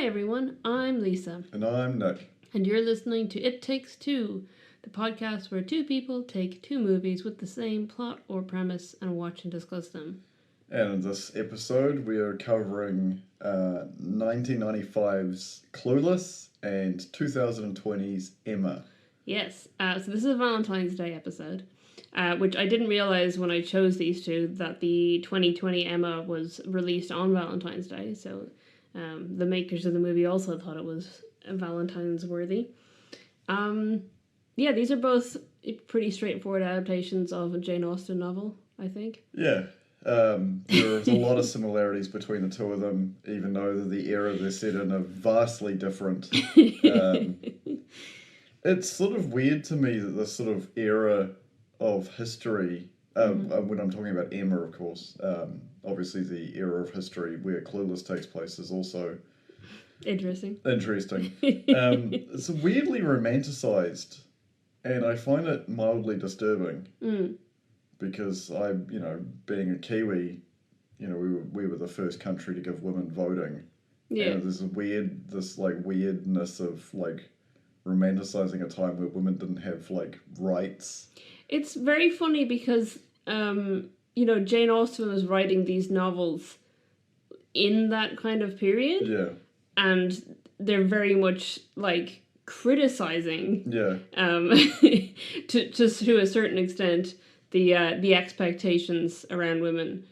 Hi everyone, I'm Lisa. And I'm Nick. And you're listening to It Takes Two, the podcast where two people take two movies with the same plot or premise and watch and discuss them. And in this episode, we are covering 1995's Clueless and 2020's Emma. Yes, so this is a Valentine's Day episode, which I didn't realise when I chose these two, that the 2020 Emma was released on Valentine's Day, so the makers of the movie also thought it was Valentine's worthy. Yeah, these are both pretty straightforward adaptations of a Jane Austen novel, I think. Yeah. There's a lot of similarities between the two of them, even though the era they're set in are vastly different. It's sort of weird to me that this sort of era of history, when I'm talking about Emma, of course, obviously the era of history where Clueless takes place is also Interesting. It's weirdly romanticized, and I find it mildly disturbing. Because being a Kiwi, we were the first country to give women voting. Yeah. And there's this weirdness of romanticizing a time where women didn't have rights. It's very funny because Jane Austen was writing these novels in that kind of period. Yeah. And they're very much criticizing. Yeah. to a certain extent. The expectations around women.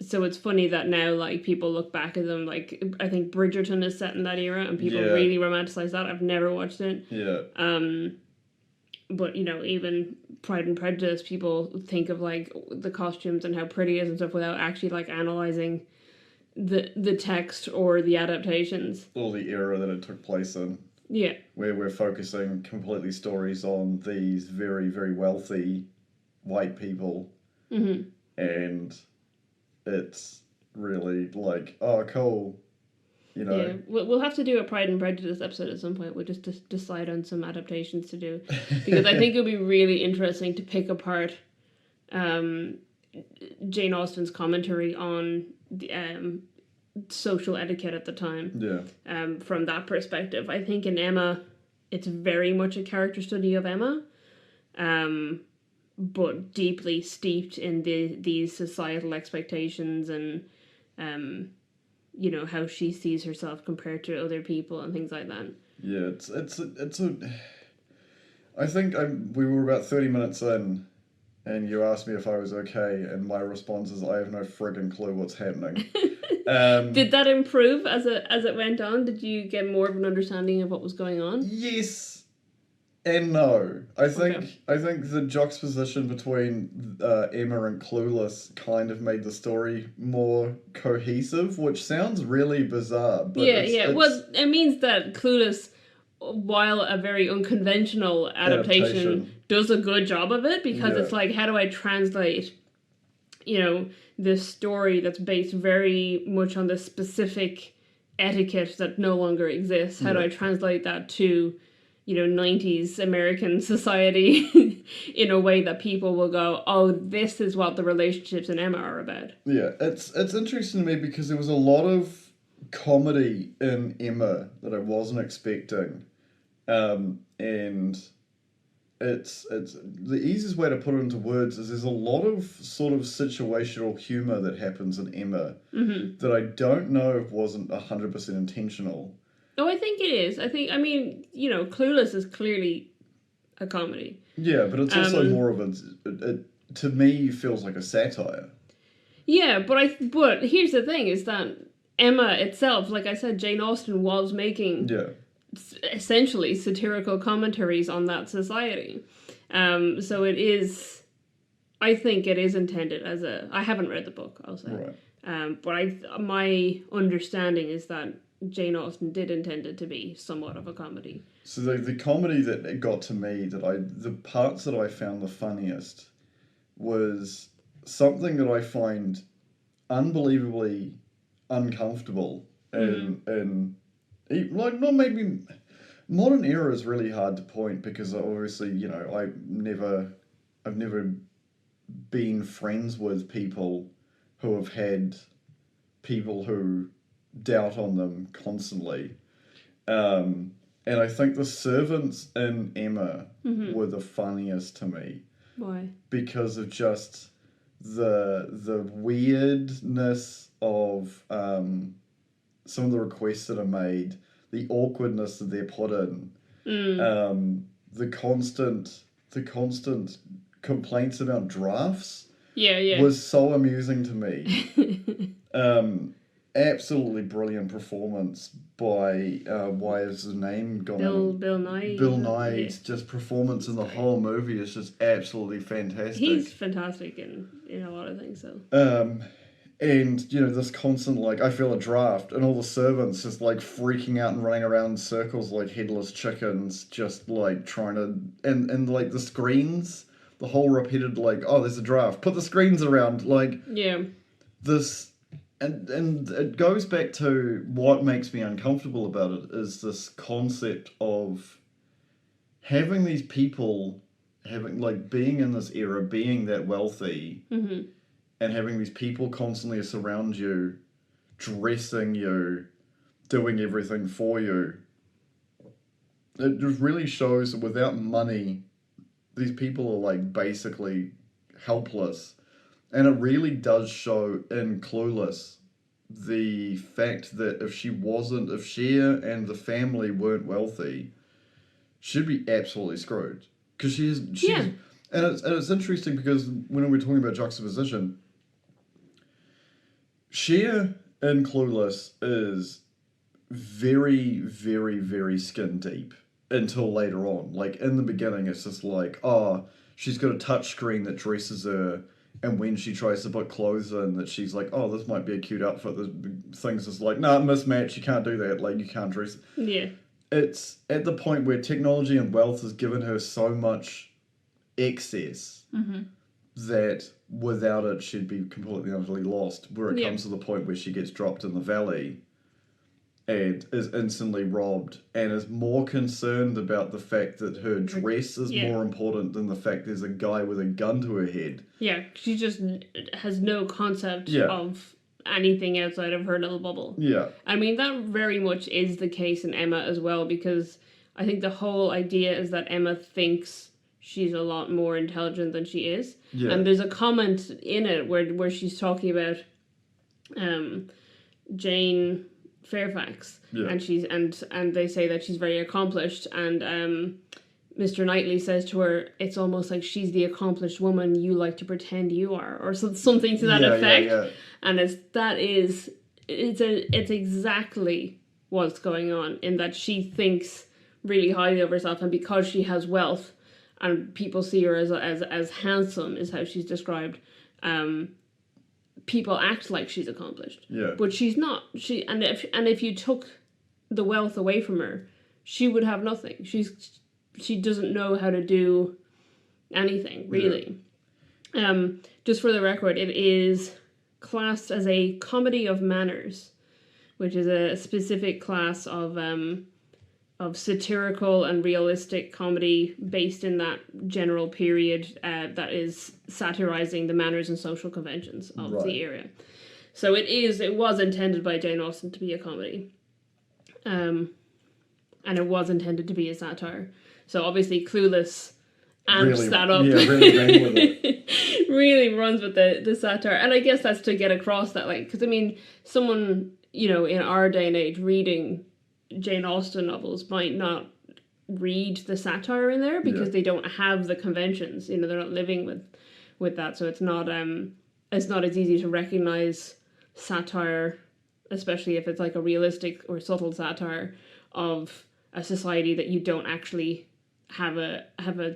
So it's funny that now people look back at them, I think Bridgerton is set in that era and people really romanticize that. I've never watched it. Yeah. But even Pride and Prejudice, people think of the costumes and how pretty it is and stuff without actually analyzing the text or the adaptations. Or the era that it took place in. Yeah. Where we're focusing completely stories on these very, very wealthy white people. Mm-hmm. And it's really oh, cool. Yeah, we'll have to do a Pride and Prejudice episode at some point. We'll just decide on some adaptations to do. Because I think it would be really interesting to pick apart Jane Austen's commentary on the social etiquette at the time. Yeah. From that perspective. I think in Emma, it's very much a character study of Emma, but deeply steeped in these societal expectations and, how she sees herself compared to other people and things like that. Yeah, I think we were about 30 minutes in, and you asked me if I was okay, and my response is I have no friggin' clue what's happening. Did that improve as it went on? Did you get more of an understanding of what was going on? Yes and no. I think the juxtaposition between Emma and Clueless kind of made the story more cohesive, which sounds really bizarre. But it's... Well, it means that Clueless, while a very unconventional adaptation, does a good job of it, because it's how do I translate this story that's based very much on the specific etiquette that no longer exists. How do I translate that to, 90s American society in a way that people will go, oh, this is what the relationships in Emma are about. Yeah, it's interesting to me because there was a lot of comedy in Emma that I wasn't expecting. And it's the easiest way to put it into words is there's a lot of sort of situational humor that happens in Emma that I don't know if wasn't 100% intentional. Oh, I think it is. Clueless is clearly a comedy. Yeah, but it's also more of it to me feels like a satire. Yeah, but here's the thing is that Emma itself, like I said, Jane Austen was making essentially satirical commentaries on that society. So it is, I think it is intended as I haven't read the book, I'll say. Right. But my understanding is that Jane Austen did intend it to be somewhat of a comedy. So the comedy that it got to me, the parts that I found the funniest was something that I find unbelievably uncomfortable and not maybe modern era is really hard to point because obviously I've never been friends with people who have had people who doubt on them constantly. And I think the servants in Emma were the funniest to me. Why? Because of just the weirdness of some of the requests that are made, the awkwardness that they're put in, the constant complaints about drafts. Was so amusing to me. Absolutely brilliant performance by why is his name gone? Bill Nye. Bill Nye's just performance in the whole movie is just absolutely fantastic. He's fantastic in a lot of things, so. And you know, this constant like, I feel a draft, and all the servants just like freaking out and running around in circles like headless chickens, just like trying to and like the screens, the whole repeated like, oh, there's a draft, put the screens around, like this. And it goes back to what makes me uncomfortable about it is this concept of having these people being in this era, being that wealthy, and having these people constantly surround you, dressing you, doing everything for you. It just really shows that without money, these people are like basically helpless. And it really does show in Clueless the fact that if she and the family weren't wealthy, she'd be absolutely screwed. Because she's and it's interesting because when we're talking about juxtaposition, Cher in Clueless is very, very, very skin deep until later on. Like in the beginning, it's just like, oh, she's got a touch screen that dresses her. And when she tries to put clothes in, that she's like, oh, this might be a cute outfit. The thing's just like, nah, mismatch, you can't do that. Like, you can't dress. Yeah. It's at the point where technology and wealth has given her so much excess that without it, she'd be completely and utterly lost. Where it comes to the point where she gets dropped in the valley and is instantly robbed and is more concerned about the fact that her dress is more important than the fact there's a guy with a gun to her head. Yeah, she just has no concept of anything outside of her little bubble. Yeah. I mean, that very much is the case in Emma as well, because I think the whole idea is that Emma thinks she's a lot more intelligent than she is. Yeah. And there's a comment in it where she's talking about Jane Fairfax, and she's and they say that she's very accomplished, and Mr. Knightley says to her, it's almost like she's the accomplished woman you like to pretend you are, or something to that effect. And it's exactly what's going on, in that she thinks really highly of herself, and because she has wealth and people see her as handsome, is how she's described, people act like she's accomplished. Yeah. But she's not. If you took the wealth away from her, she would have nothing. She doesn't know how to do anything, really. Yeah. Just for the record, it is classed as a comedy of manners, which is a specific class of satirical and realistic comedy based in that general period that is satirizing the manners and social conventions of the era. So it was intended by Jane Austen to be a comedy. And it was intended to be a satire. So obviously Clueless amps that up. Yeah, really ran with it. Really runs with the satire. And I guess that's to get across that, like, because I mean, someone, in our day and age reading Jane Austen novels might not read the satire in there because they don't have the conventions. They're not living with that, so it's not as easy to recognize satire, especially if it's like a realistic or subtle satire of a society that you don't actually have a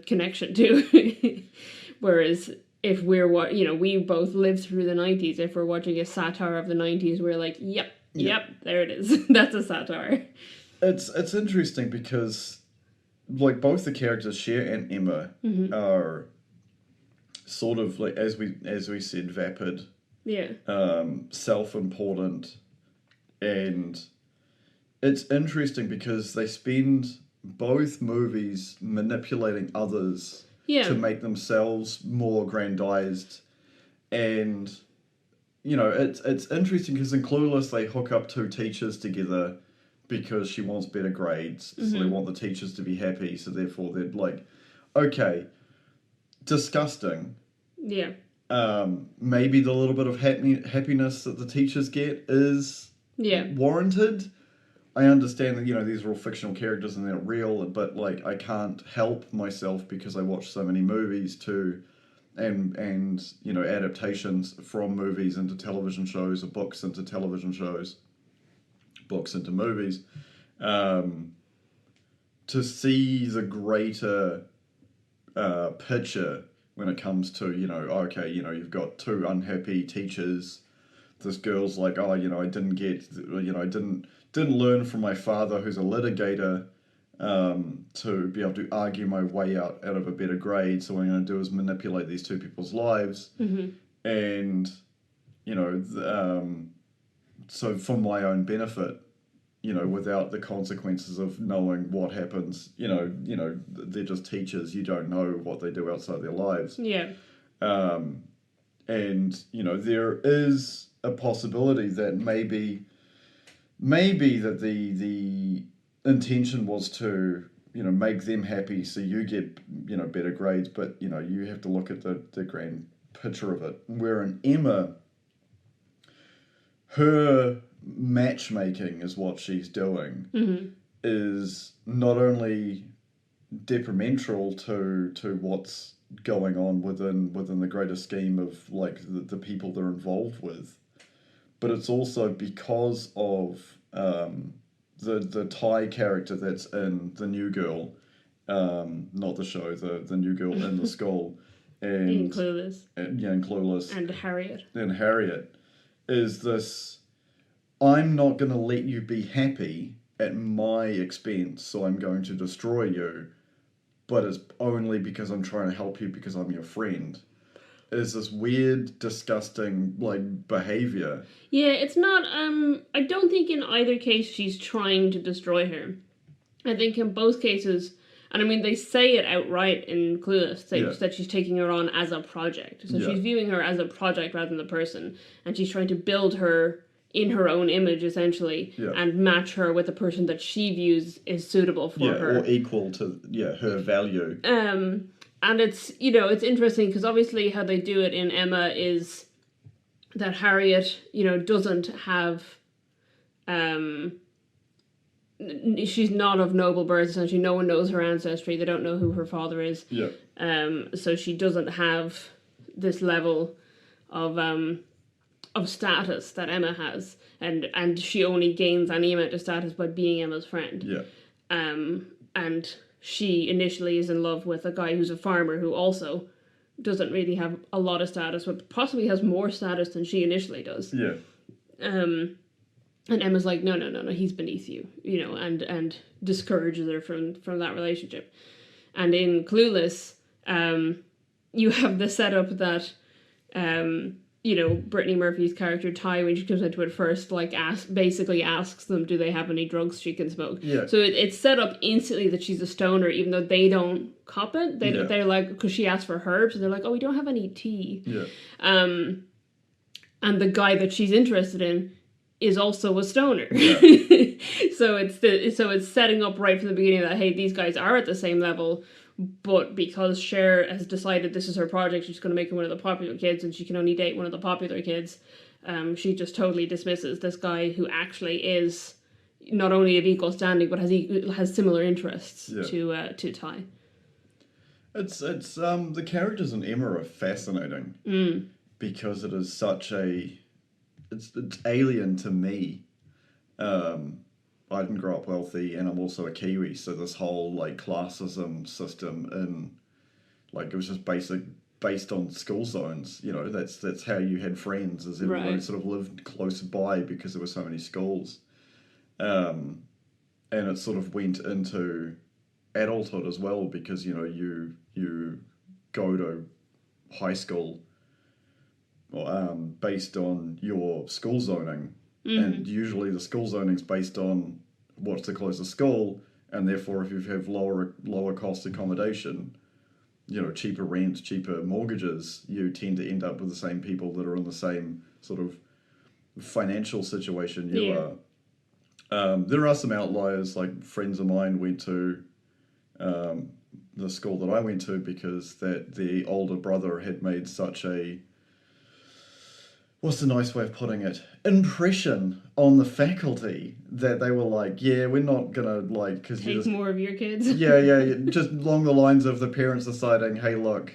connection to. Whereas if we both lived through the 90s, if we're watching a satire of the 90s, we're like, yep, there it is. That's a satire. It's interesting because, like, both the characters, Cher and Emma, are sort of like, as we said, vapid, self-important, and it's interesting because they spend both movies manipulating others to make themselves more aggrandized, and it's interesting because in Clueless they hook up two teachers together because she wants better grades, so they want the teachers to be happy, so therefore they're like, okay, disgusting. Yeah. Maybe the little bit of happiness that the teachers get is warranted. I understand that, these are all fictional characters and they're not real, but, like, I can't help myself because I watch so many movies too, and adaptations from movies into television shows, or books into television shows, books into movies, to see the greater picture when it comes to, you've got two unhappy teachers. This girl's like, I didn't learn from my father, who's a litigator, to be able to argue my way out of a better grade. So what I'm going to do is manipulate these two people's lives. And, so for my own benefit, without the consequences of knowing what happens, they're just teachers. You don't know what they do outside their lives. Yeah. And, there is a possibility that maybe that the intention was to, make them happy so you get, better grades, but, you have to look at the grand picture of it. Where in Emma, her matchmaking is what she's doing, is not only detrimental to what's going on within the greater scheme of, like, the people they're involved with, but it's also because of the Thai character that's in The New Girl, not the show, the New Girl in the school, and in Clueless. In Clueless. And Harriet. And Harriet is this, I'm not going to let you be happy at my expense, so I'm going to destroy you, but it's only because I'm trying to help you because I'm your friend. Is this weird, disgusting, like, behavior. Yeah, it's not, I don't think in either case she's trying to destroy her. I think in both cases, and I mean, they say it outright in Clueless, that she's taking her on as a project. So she's viewing her as a project rather than the person, and she's trying to build her in her own image, essentially, and match her with the person that she views is suitable for her. Or equal to, her value. And it's, it's interesting because obviously how they do it in Emma is that Harriet, doesn't have, she's not of noble birth, essentially. No one knows her ancestry. They don't know who her father is. Yeah. So she doesn't have this level of status that Emma has. And she only gains any amount of status by being Emma's friend. Yeah. And she initially is in love with a guy who's a farmer who also doesn't really have a lot of status, but possibly has more status than she initially does. Yeah. And Emma's like, no, he's beneath you, and discourages her from that relationship. And in Clueless, you have the setup that, Brittany Murphy's character Ty, when she comes into it first, like basically asks them, do they have any drugs she can smoke? Yeah. So it's set up instantly that she's a stoner, even though they don't cop it. They're like, because she asked for herbs, and they're like, oh, we don't have any tea. Yeah. And the guy that she's interested in is also a stoner. Yeah. So it's setting up right from the beginning that, hey, these guys are at the same level. But because Cher has decided this is her project, she's going to make her one of the popular kids, and she can only date one of the popular kids, she just totally dismisses this guy who actually is not only of equal standing, but has similar interests to Ty. It's the characters in Emma are fascinating because it is such it's alien to me. I didn't grow up wealthy, and I'm also a Kiwi, so this whole, like, classism system it was just based on school zones. That's how you had friends, as everyone sort of lived close by because there were so many schools. And it sort of went into adulthood as well because, you go to high school based on your school zoning. And usually the school zoning's based on what's the closest school, and therefore if you have lower cost accommodation, cheaper rent, cheaper mortgages, you tend to end up with the same people that are in the same sort of financial situation you are. There are some outliers, like friends of mine went to the school that I went to because the older brother had made such a, what's the nice way of putting it, impression on the faculty that they were like, yeah, we're not gonna because take more of your kids. yeah, just along the lines of the parents deciding, hey, look,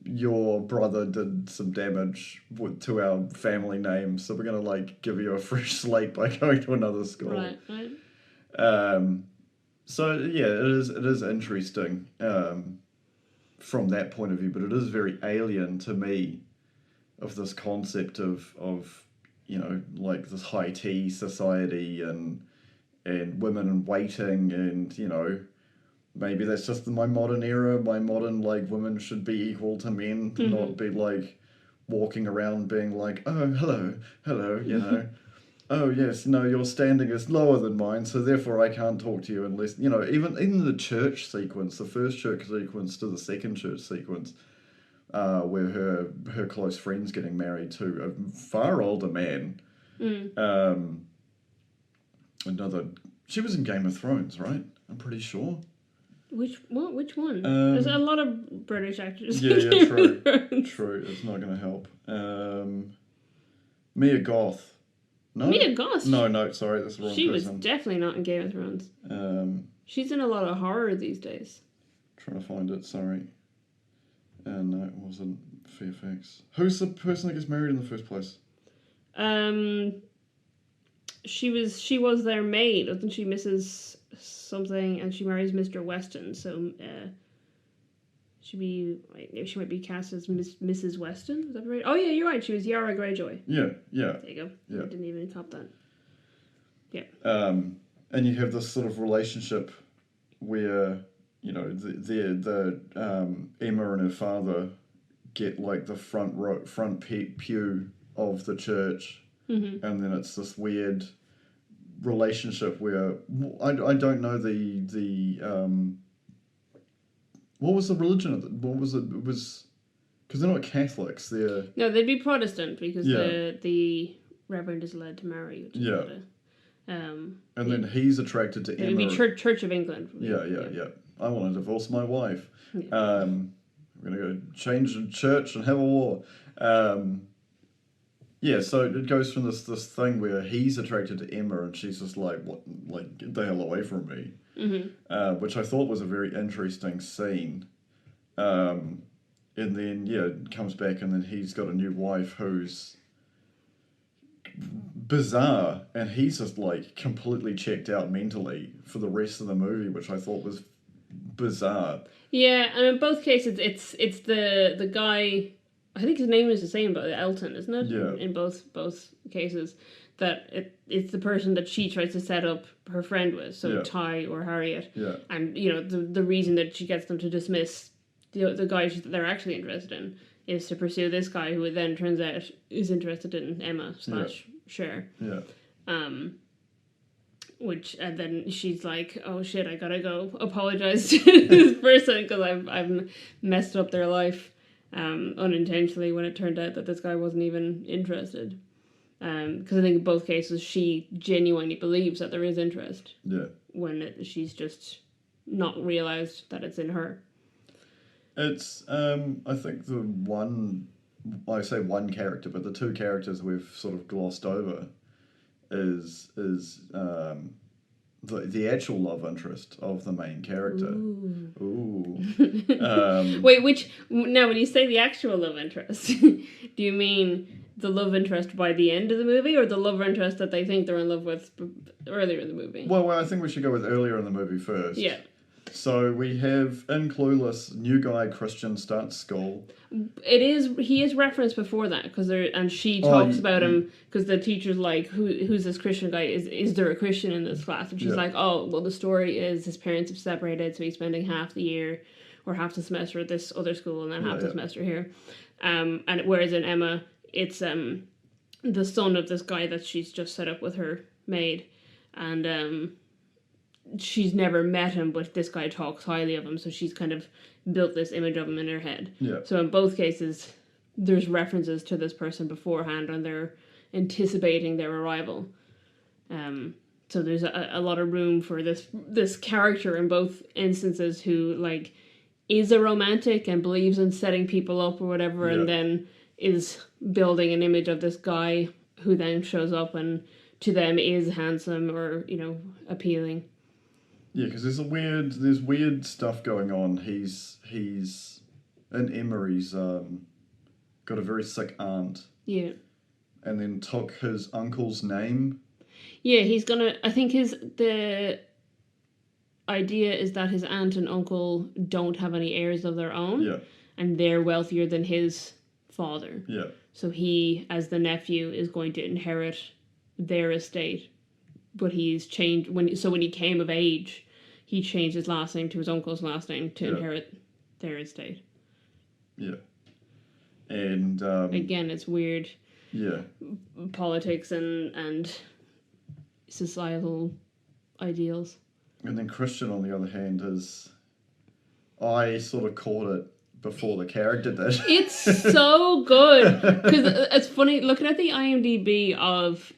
your brother did some damage to our family name, so we're gonna give you a fresh slate by going to another school. Right. So yeah, it is interesting from that point of view, but it is very alien to me of this concept of this high tea society and women in waiting, and maybe that's just my modern era. My modern women should be equal to men, not be walking around being oh, hello, oh yes, no, your standing is lower than mine, so therefore I can't talk to you unless even the church sequence, the first church sequence to the second church sequence. Where her close friend's getting married to a far older man. She was in Game of Thrones, right? I'm pretty sure. Which one? There's a lot of British actors. Yeah, true. It's not going to help. Mia Goth. No? Mia Goth? No, sorry, that's the wrong person. She was definitely not in Game of Thrones. She's in a lot of horror these days. Trying to find it, sorry. No, it wasn't Fairfax. Who's the person that gets married in the first place? She was their maid, wasn't she? Mrs. something, and she marries Mr. Weston. So she might be cast as Mrs. Weston. Is that right? Oh yeah, you're right. She was Yara Greyjoy. Yeah. There you go. Yeah. I didn't even cop that. Yeah. And you have this sort of relationship where the Emma and her father get the front pew of the church, and then it's this weird relationship where I don't know the what was the religion of it? What was it? It was because they're not Catholics. No, they'd be Protestant because the Reverend is allowed to marry. And then he's attracted to Emma. It would be Church of England. Yeah. I want to divorce my wife. Yeah. We're going to go change the church and have a war. So it goes from this thing where he's attracted to Emma and she's just what, get the hell away from me. Which I thought was a very interesting scene. And then, it comes back and then he's got a new wife who's bizarre, and he's just completely checked out mentally for the rest of the movie, which I thought was bizarre. Yeah, and in both cases, it's the guy. I think his name is the same, but Elton, isn't it? Yeah. In both cases, that it's the person that she tries to set up her friend with, so Ty or Harriet. Yeah. And the reason that she gets them to dismiss the guy that they're actually interested in is to pursue this guy who it then turns out is interested in Emma / Cher. Yeah. Which, and then she's like, oh shit, I gotta go apologize to this person because I've messed up their life unintentionally, when it turned out that this guy wasn't even interested. Because I think in both cases she genuinely believes that there is interest. Yeah. When she's just not realised that it's in her. It's, I think I say one character, but the two characters we've sort of glossed over is the actual love interest of the main character. Ooh. Wait, now when you say the actual love interest, do you mean the love interest by the end of the movie, or the love interest that they think they're in love with earlier in the movie? Well, I think we should go with earlier in the movie first. Yeah. So we have, in Clueless, new guy Christian starts school. He is referenced before that, and she talks about him, because the teacher's like, who's this Christian guy? Is there a Christian in this class? And she's like, oh, well, the story is his parents have separated, so he's spending half the year or half the semester at this other school and then half the semester here. And whereas in Emma, it's the son of this guy that she's just set up with her maid, and she's never met him, but this guy talks highly of him, so she's kind of built this image of him in her head. Yeah. So in both cases, there's references to this person beforehand, and they're anticipating their arrival. So there's a lot of room for this character in both instances who, like, is a romantic and believes in setting people up or whatever, and then is building an image of this guy who then shows up and to them is handsome or, you know, appealing. Yeah, because there's weird stuff going on. He's in Emery's got a very sick aunt. Yeah. And then took his uncle's name. Yeah, I think the idea is that his aunt and uncle don't have any heirs of their own. Yeah. And they're wealthier than his father. Yeah. So he, as the nephew, is going to inherit their estate. But he's changed when he came of age, he changed his last name to his uncle's last name to inherit their estate. Yeah. And again, it's weird. Yeah. Politics and societal ideals. And then Christian, on the other hand, I sort of caught it before the character did. It's so good. Because it's funny, looking at the IMDb of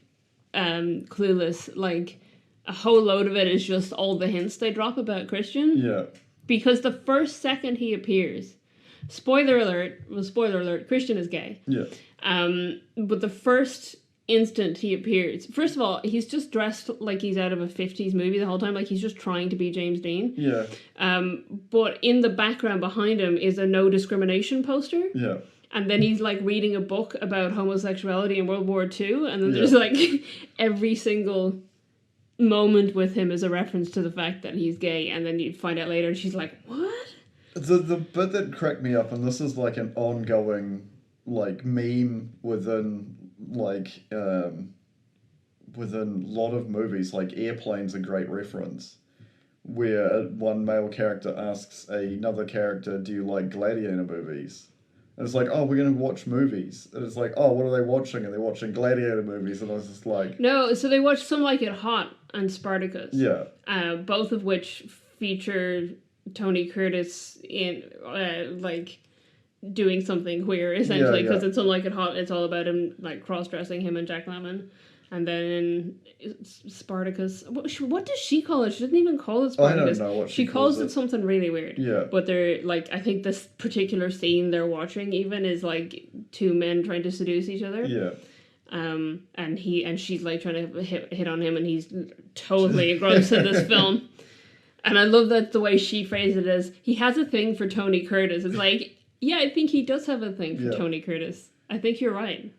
Clueless, like, a whole load of it is just all the hints they drop about Christian. Yeah. Because the first second he appears, spoiler alert, Christian is gay. Yeah. But the first instant he appears, first of all, he's just dressed like he's out of a 50s movie the whole time, like he's just trying to be James Dean. Yeah. But in the background behind him is a no discrimination poster. Yeah. And then he's, like, reading a book about homosexuality in World War II, and then there's, like, every single moment with him is a reference to the fact that he's gay, and then you find out later, and she's like, what? The bit that cracked me up, and this is, like, an ongoing, like, meme within a lot of movies, like Airplane's a great reference, where one male character asks another character, do you like gladiator movies? And it's like, oh, we're going to watch movies. And it's like, oh, what are they watching? And they're watching gladiator movies. And I was just like... No, so they watched Some Like It Hot and Spartacus. Yeah. Both of which feature Tony Curtis in, like, doing something queer, essentially. Because in Some Like It Hot, it's all about him, like, cross-dressing him and Jack Lemmon. And then in Spartacus, what does she call it? She doesn't even call it Spartacus. I don't know what she calls it something really weird. Yeah. But they're, like, I think this particular scene they're watching even is, like, two men trying to seduce each other. Yeah. And she's, like, trying to hit on him, and he's totally engrossed in this film. And I love that the way she phrased it as, he has a thing for Tony Curtis. It's like, yeah, I think he does have a thing for Tony Curtis. I think you're right.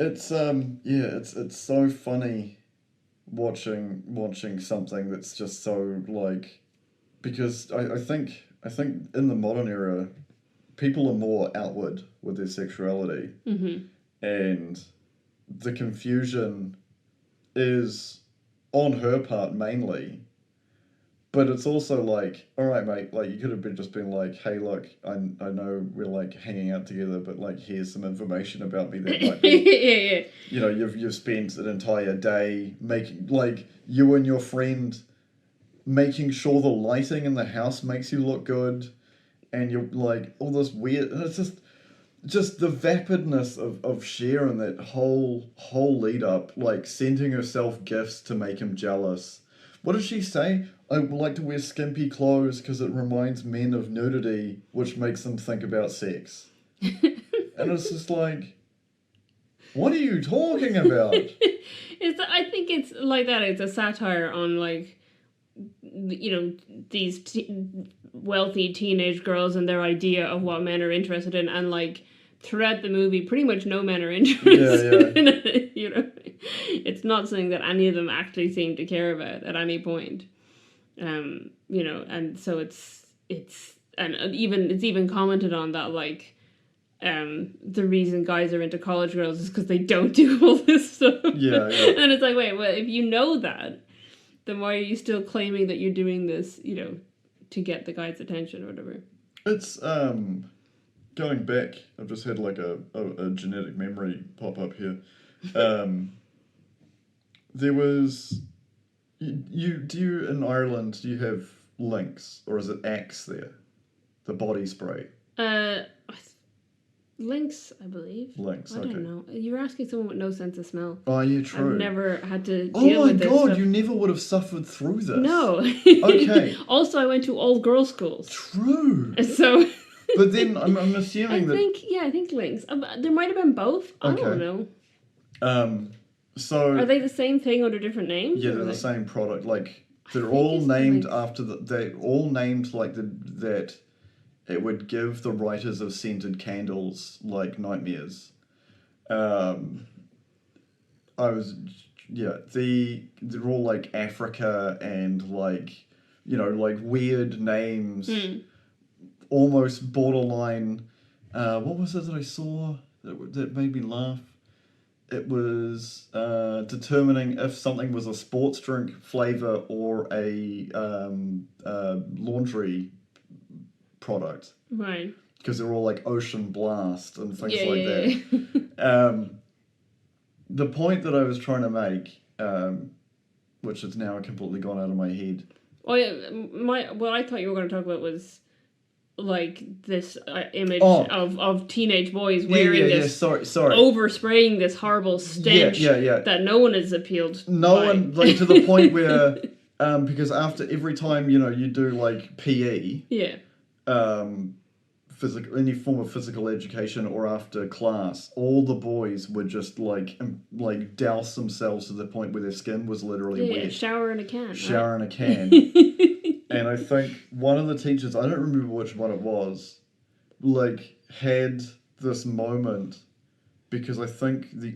It's it's so funny watching something that's just so, like, because I think in the modern era people are more outward with their sexuality. Mm-hmm. And the confusion is on her part mainly. But it's also like, all right, mate, like, you could have just been like, hey, look, I know we're, like, hanging out together, but, like, here's some information about me that might be... yeah. You know, you've spent an entire day making, like, you and your friend making sure the lighting in the house makes you look good, and you're, like, all this weird... And it's just the vapidness of Cher and that whole lead-up, like, sending herself gifts to make him jealous. What did she say? I would like to wear skimpy clothes because it reminds men of nudity, which makes them think about sex. And it's just like, what are you talking about? I think it's like that. It's a satire on, like, you know, these wealthy teenage girls and their idea of what men are interested in, and, like, throughout the movie, pretty much no men are interested in it. You know, it's not something that any of them actually seem to care about at any point. You know, and so it's even commented on that, like, the reason guys are into college girls is because they don't do all this stuff. Yeah. And it's like, wait, well, if you know that, then why are you still claiming that you're doing this, you know, to get the guy's attention or whatever? It's going back, I've just had, like, a genetic memory pop up here. There was you in Ireland, do you have Lynx, or is it Axe there? The body spray. Lynx, I believe. Lynx, I don't know. You're asking someone with no sense of smell. Oh, yeah, true. I've never had to deal with this. Oh my god, you never would have suffered through this. No. Okay. Also, I went to all-girls schools. True. So... But then I'm assuming I think Lynx. There might have been both. I don't know. So... Are they the same thing under different names? Yeah, they're the same product. Like, they're all named after they're all named like that it would give the writers of scented candles, like, nightmares. They're all, like, Africa and, like, you know, like, weird names. Almost borderline. What was it that I saw that made me laugh? It was determining if something was a sports drink flavour or a laundry product. Right. Because they're all like Ocean Blast and things like that. The point that I was trying to make, which has now completely gone out of my head. Oh yeah, what I thought you were going to talk about was like this image of teenage boys wearing this sorry overspraying this horrible stench that no one is appealed one, like, to the point where because after every time you do like PE physical, any form of physical education, or after class, all the boys would just like douse themselves to the point where their skin was literally wet. Shower in a can. And I think one of the teachers, I don't remember which one it was, like, had this moment, because I think this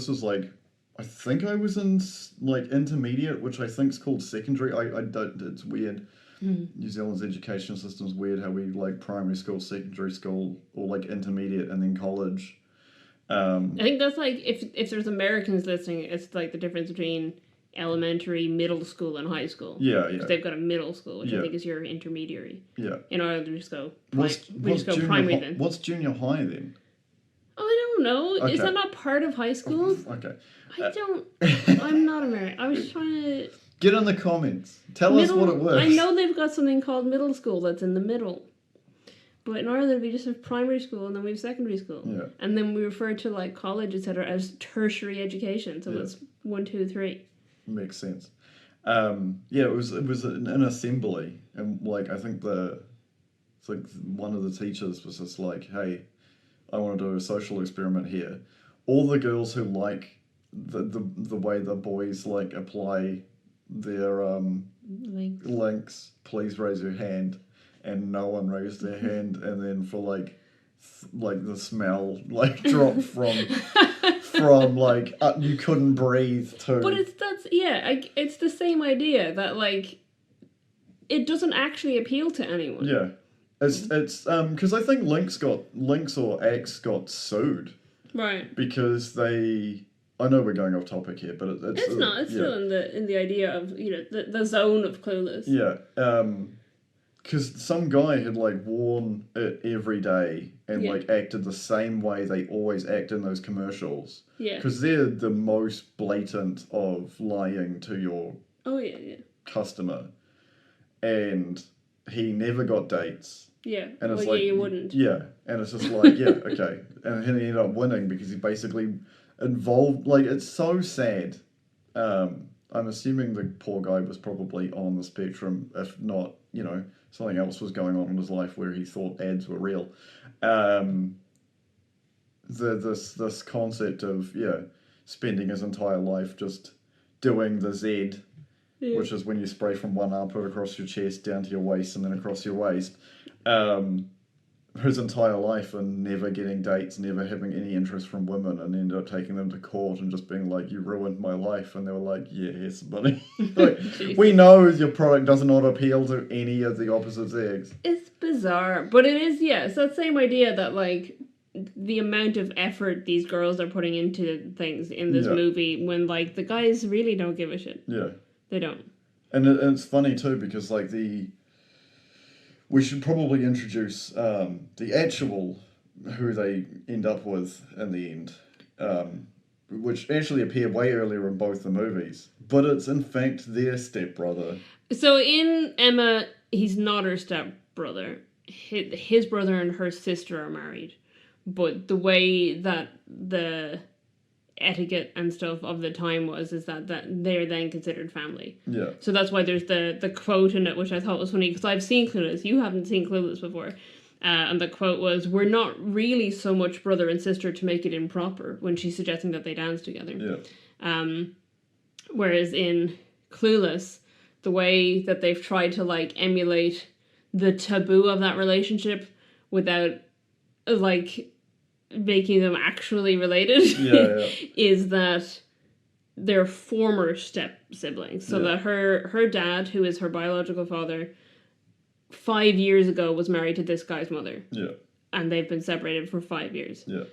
was like, I think I was in like intermediate, which I think is called secondary. I don't, it's weird. New Zealand's education system's weird, how we like primary school, secondary school, or like intermediate and then college. I think that's like, if there's Americans listening, it's like the difference between elementary, middle school, and high school. Yeah. Because they've got a middle school, which I think is your intermediary. Yeah. In Ireland, we just go primary then. What's junior high then? Oh, I don't know. Okay. Is that not part of high school? Okay. I'm not American. I was trying to... Get in the comments. Tell us what it was. I know they've got something called middle school that's in the middle. But in Ireland, we just have primary school, and then we have secondary school. Yeah. And then we refer to like college, etc., as tertiary education. So it's 1, 2, 3. Makes sense. It was an assembly, and like I think one of the teachers was just like, "Hey, I want to do a social experiment here. All the girls who like the way the boys like apply their links, please raise your hand." And no one raised their hand, and then for like the smell like dropped from like you couldn't breathe to. But it's the same idea that like it doesn't actually appeal to anyone. Yeah, it's because I think Lynx or Axe got sued. Right. Because they. I know we're going off topic here, but it's not. It's still in the idea of the zone of Clueless. Yeah. Because some guy had like worn it every day and like acted the same way they always act in those commercials. Yeah. Because they're the most blatant of lying to your customer. And he never got dates. Yeah. And it's you wouldn't. Yeah. And it's just like, okay. And he ended up winning because he basically involved, like, it's so sad. I'm assuming the poor guy was probably on the spectrum, if not, something else was going on in his life where he thought ads were real. This concept of spending his entire life just doing the Z, which is when you spray from one armpit across your chest down to your waist and then across your waist, his entire life, and never getting dates, never having any interest from women, and ended up taking them to court and just being like, "You ruined my life," and they were like, "Yes, buddy." Like, we know your product does not appeal to any of the opposite sex. It's bizarre, but it is, it's that same idea that like the amount of effort these girls are putting into things in this movie, when like the guys really don't give a shit. Yeah, they don't. And it's funny too, because like we should probably introduce who they end up with in the end, which actually appear way earlier in both the movies, but it's in fact their stepbrother. So in Emma, he's not her stepbrother. His brother and her sister are married, but the way that the etiquette and stuff of the time is that they're then considered family. Yeah. So that's why there's the quote in it, which I thought was funny, because I've seen Clueless. You haven't seen Clueless before. And the quote was, "We're not really so much brother and sister to make it improper," when she's suggesting that they dance together. Yeah. Whereas in Clueless, the way that they've tried to, like, emulate the taboo of that relationship without, like, making them actually related is that they're former step siblings. So that her dad, who is her biological father, 5 years ago was married to this guy's mother. Yeah. And they've been separated for 5 years. Yeah.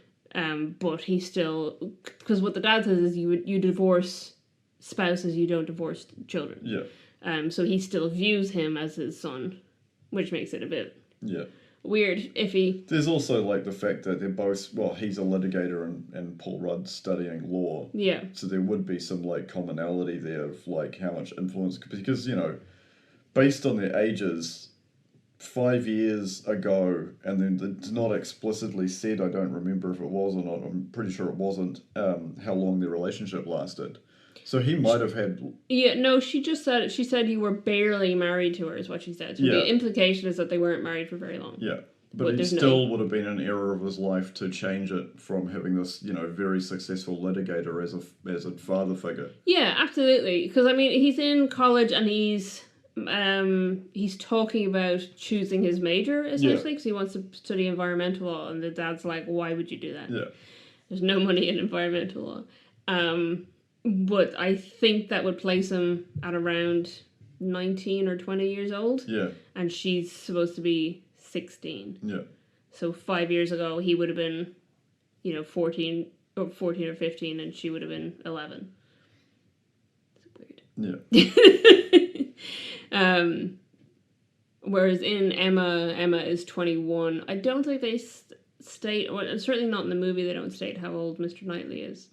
But he still, because what the dad says is you divorce spouses, you don't divorce children. Yeah. So he still views him as his son, which makes it a bit weird, iffy. There's also, like, the fact that they're both, well, he's a litigator and Paul Rudd's studying law. Yeah. So there would be some, like, commonality there of, like, how much influence, because, you know, based on their ages, 5 years ago, and then it's not explicitly said, I don't remember if it was or not, I'm pretty sure it wasn't, how long their relationship lasted. So he might have had... Yeah, no, she said you were barely married to her, is what she said. So the implication is that they weren't married for very long. Yeah, but he still would have been an era of his life to change it from having this, you know, very successful litigator as a father figure. Yeah, absolutely. Because, I mean, he's in college and he's talking about choosing his major, essentially, because he wants to study environmental law, and the dad's like, why would you do that? Yeah. There's no money in environmental law. But I think that would place him at around 19 or 20 years old. Yeah. And she's supposed to be 16. Yeah. So 5 years ago, he would have been, 14 or 15, and she would have been 11. It's weird. Yeah. Whereas in Emma is 21. I don't think they state, well, certainly not in the movie, they don't state how old Mr. Knightley is.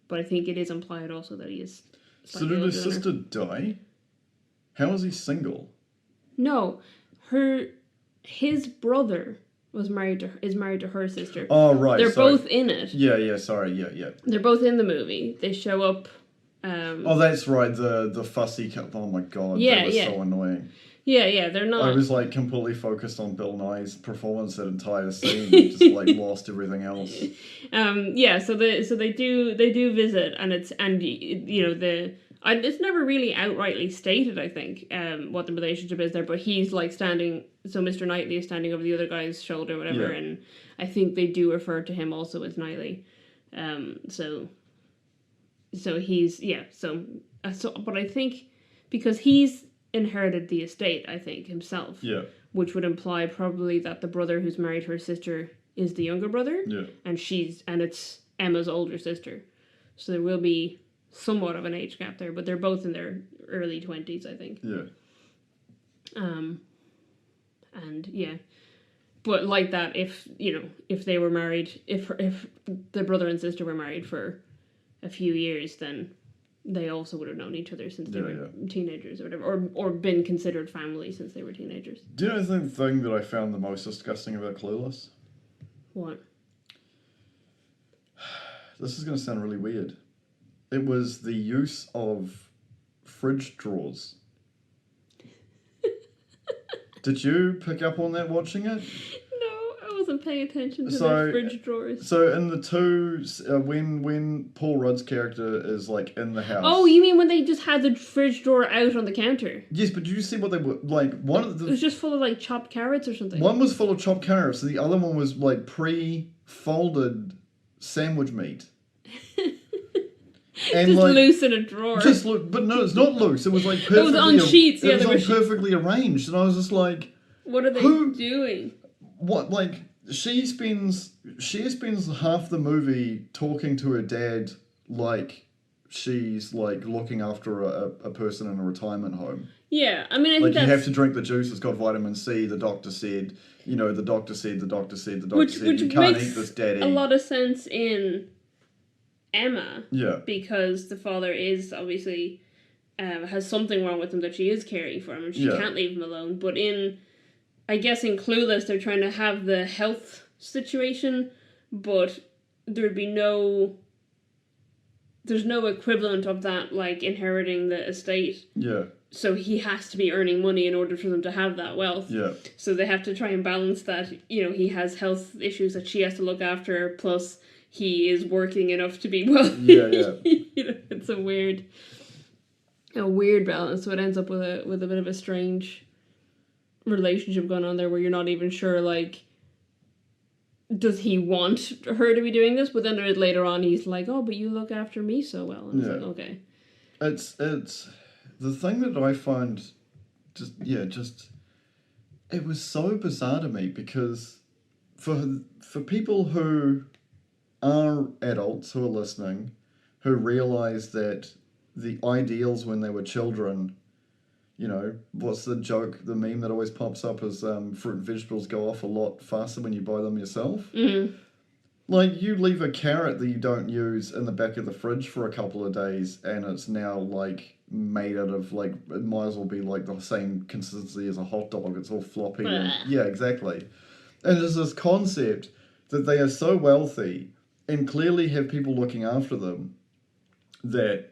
But I think it is implied also that he is. So did his sister die? How is he single? No, his brother is married to her sister. Oh right, they're both in it. Yeah. Sorry, yeah. They're both in the movie. They show up. Oh, that's right. The fussy cut. Oh my god, that was so annoying. Yeah, they're not. I was like completely focused on Bill Nye's performance that entire scene, and just like lost everything else. So they do visit, and it's never really outrightly stated, I think, what the relationship is there, but he's like standing. So Mr. Knightley is standing over the other guy's shoulder, or whatever, and I think they do refer to him also as Knightley. So he's but I think because he's inherited the estate, I think, himself. Yeah. Which would imply probably that the brother who's married to her sister is the younger brother. Yeah. And it's Emma's older sister. So there will be somewhat of an age gap there, but they're both in their early 20s, I think. Yeah. And yeah. But like that, if they were married, if the brother and sister were married for a few years, then they also would have known each other since they were teenagers or whatever, or been considered family since they were teenagers. Do you know the thing that I found the most disgusting about Clueless? What? This is going to sound really weird. It was the use of fridge drawers. Did you pick up on that watching it? I wasn't paying attention to the fridge drawers. So in the two, when Paul Rudd's character is like in the house. Oh, you mean when they just had the fridge drawer out on the counter? Yes, but did you see what they were like? It was just full of like chopped carrots or something. One was full of chopped carrots, and the other one was like pre-folded sandwich meat. And just like, loose in a drawer. But no, it's not loose. It was like perfectly. It was on sheets. It was all perfectly arranged, and I was just like, "What are they doing?" What, like, she spends half the movie talking to her dad like she's, like, looking after a person in a retirement home. Yeah, I mean, I think you have to drink the juice, it's got vitamin C, the doctor said, you can't eat this daddy. Which makes a lot of sense in Emma. Yeah. Because the father is obviously has something wrong with him that she is caring for him and she can't leave him alone. But I guess in Clueless, they're trying to have the health situation, but there'd be there's no equivalent of that, like inheriting the estate. Yeah. So he has to be earning money in order for them to have that wealth. Yeah. So they have to try and balance that, he has health issues that she has to look after, plus he is working enough to be wealthy. Yeah. It's a weird balance. So it ends up with a bit of a strange relationship going on there where you're not even sure, like, does he want her to be doing this? But then later on he's like, oh, but you look after me so well. And it's like, okay. It's the thing that I find it was so bizarre to me because for people who are adults who are listening, who realise that the ideals when they were children, what's the joke, the meme that always pops up is fruit and vegetables go off a lot faster when you buy them yourself. Mm-hmm. Like, you leave a carrot that you don't use in the back of the fridge for a couple of days and it's now, like, made out of, like, it might as well be, like, the same consistency as a hot dog. It's all floppy. And, yeah, exactly. And there's this concept that they are so wealthy and clearly have people looking after them that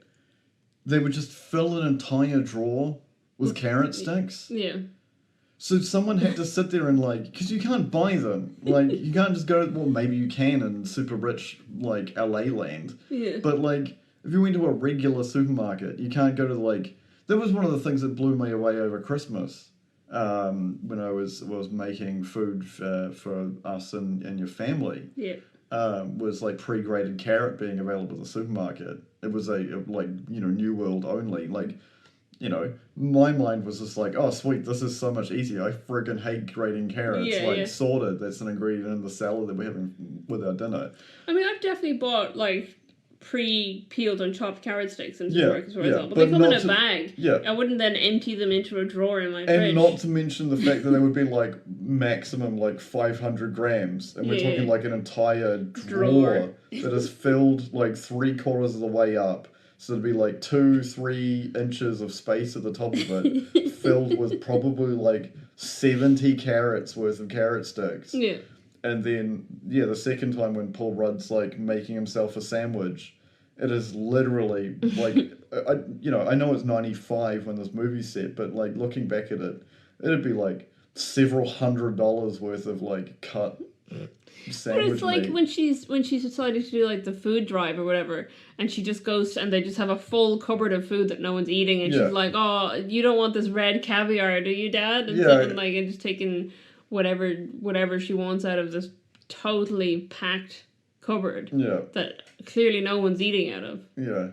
they would just fill an entire drawer with carrot sticks. Yeah. So someone had to sit there and, like, because you can't buy them. Like, you can't just go, well, maybe you can in super rich, like, LA land. Yeah. But, like, if you went to a regular supermarket, you can't go to, like, that was one of the things that blew me away over Christmas when I was making food for us and your family. Yeah. Was, like, pre-grated carrot being available at the supermarket. It was New World only. Like, my mind was just like, oh, sweet, this is so much easier. I friggin' hate grating carrots. Sorted. That's an ingredient in the salad that we're having with our dinner. I mean, I've definitely bought, like, pre-peeled and chopped carrot sticks in supermarkets as well. But they come in a bag. Yeah. I wouldn't then empty them into a drawer in my fridge. And not to mention the fact that they would be, like, maximum, like, 500 grams. And we're talking, like, an entire drawer that is filled, like, 3/4 of the way up. So it'd be like 2-3 inches of space at the top of it, filled with probably like 70 carrots worth of carrot sticks. Yeah. And then, the second time when Paul Rudd's like making himself a sandwich, it is literally like, I know it's 95 when this movie's set, but like looking back at it, it'd be like several $100 worth of like cut sandwich. But it's like when she's decided to do like the food drive or whatever, and she just goes and they just have a full cupboard of food that no one's eating, and she's like, "Oh, you don't want this red caviar, do you, Dad?" And just taking whatever she wants out of this totally packed cupboard that clearly no one's eating out of. Yeah.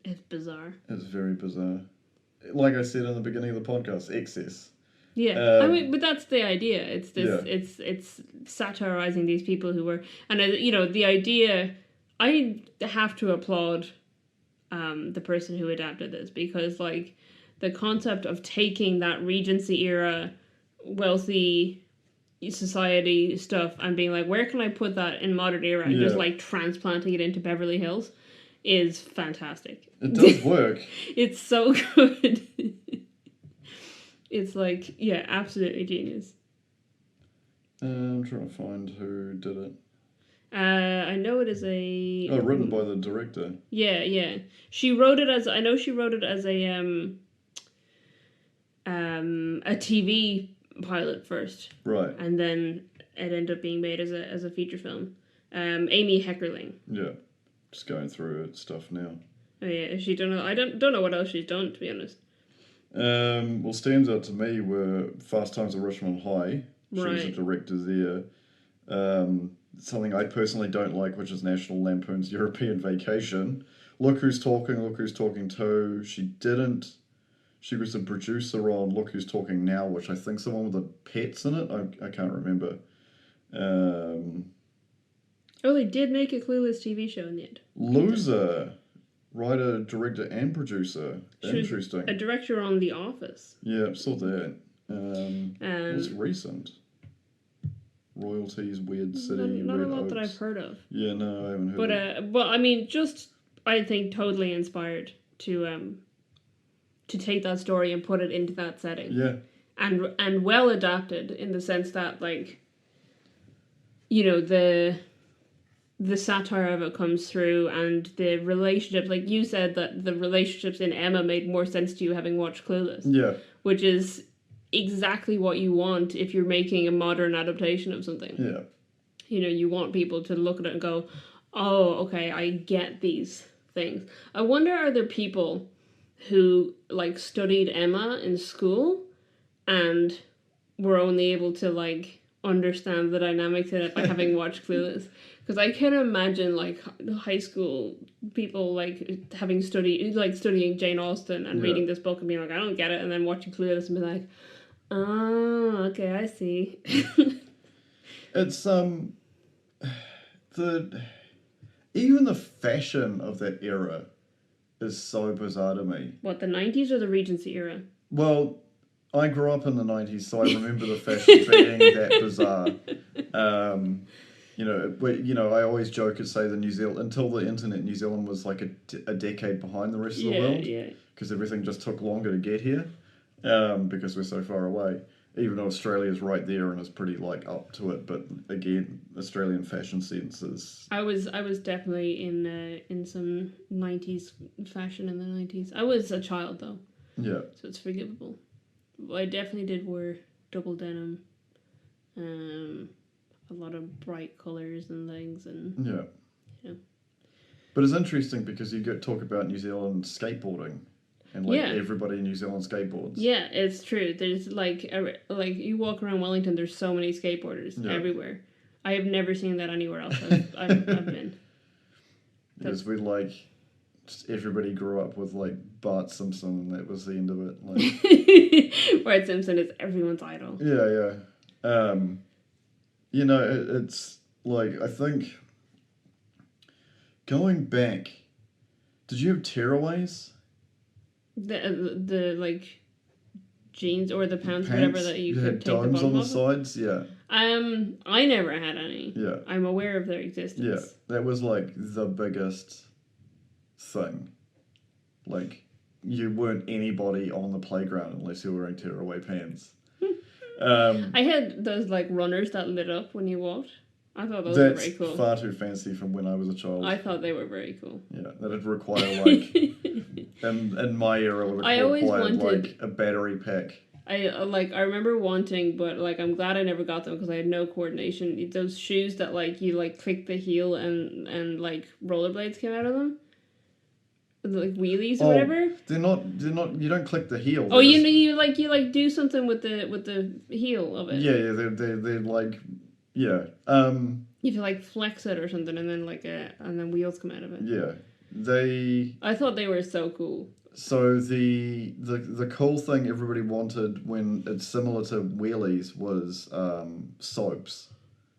It's bizarre. It's very bizarre. Like I said in the beginning of the podcast, excess. Yeah, I mean, but that's the idea. It's this. It's satirizing these people who were, and the idea. I have to applaud, the person who adapted this, because like, the concept of taking that Regency era, wealthy society stuff and being like, where can I put that in modern era, and just like transplanting it into Beverly Hills, is fantastic. It does work. It's so good. It's like, absolutely genius. I'm trying to find who did it. I know it is written by the director. Yeah. She wrote it as a TV pilot first. Right. And then it ended up being made as a feature film. Amy Heckerling. Yeah. Just going through her stuff now. Oh yeah, has she done I don't know what else she's done, to be honest. Well, stands out to me were Fast Times at Richmond High. She was a director there. Something I personally don't like, which is National Lampoon's European Vacation. Look Who's Talking, Look Who's Talking 2. She was a producer on Look Who's Talking Now, which I think's the one with the pets in it. I can't remember. They did make a Clueless TV show in the end. Loser. Writer, director, and producer. Interesting. A director on The Office. Yeah, saw that. It was recent. royalties, weird city, not weird a lot oaks. that I've heard of. Yeah, no, I haven't heard of it. But I mean, just I think totally inspired to take that story and put it into that setting. Yeah. And well adapted in the sense that, like, you know, the satire of it comes through, and the relationships, like you said, that the relationships in Emma made more sense to you having watched Clueless. Yeah. Which is exactly what you want if you're making a modern adaptation of something. Yeah. You know, you want people to look at it and go, oh, okay, I get these things. I wonder, are there people who, like, studied Emma in school and were only able to, like, understand the dynamics in it by having watched Clueless? Because I can imagine, like, high school people, like, studying Jane Austen and reading this book and being like, I don't get it, and then watching Clueless and be like, oh, okay, I see. It's, even the fashion of that era is so bizarre to me. What, the 90s or the Regency era? Well, I grew up in the 90s, so I remember the fashion being that bizarre. I always joke and say until the internet, New Zealand was like a decade behind the rest of the world. Yeah. Because everything just took longer to get here, because we're so far away. Even though Australia's right there and is pretty, like, up to it, but again, Australian fashion sense is... I was definitely in some 90s fashion in the 90s. I was a child, though. Yeah. So it's forgivable. I definitely did wear double denim. A lot of bright colours and things, and... Yeah. But it's interesting because you talk about New Zealand skateboarding. And, like, everybody in New Zealand skateboards. Yeah, it's true. There's, like you walk around Wellington, there's so many skateboarders everywhere. I have never seen that anywhere else I've been. Because just everybody grew up with, like, Bart Simpson, and that was the end of it. Like, Bart Simpson is everyone's idol. Yeah. It's, like, I think, going back, did you have tearaways? The like jeans or the pants, whatever that you could take domes the on the off sides, yeah. I never had any. Yeah. I'm aware of their existence. Yeah, that was, like, the biggest thing. Like, you weren't anybody on the playground unless you were wearing tearaway pants. I had those, like, runners that lit up when you walked. I thought those were very cool. That's far too fancy from when I was a child. I thought they were very cool. Yeah, that'd require, like, in my era, would require, like, a battery pack. I remember wanting, but, like, I'm glad I never got them because I had no coordination. Those shoes that, like, you, like, click the heel and like rollerblades came out of them. Like wheelies or whatever. They're not. You don't click the heel. Oh, you do something with the heel of it. Yeah. They're like, yeah. You have to, like, flex it or something, and then and then wheels come out of it. Yeah, I thought they were so cool. So the cool thing everybody wanted when it's similar to wheelies was soaps.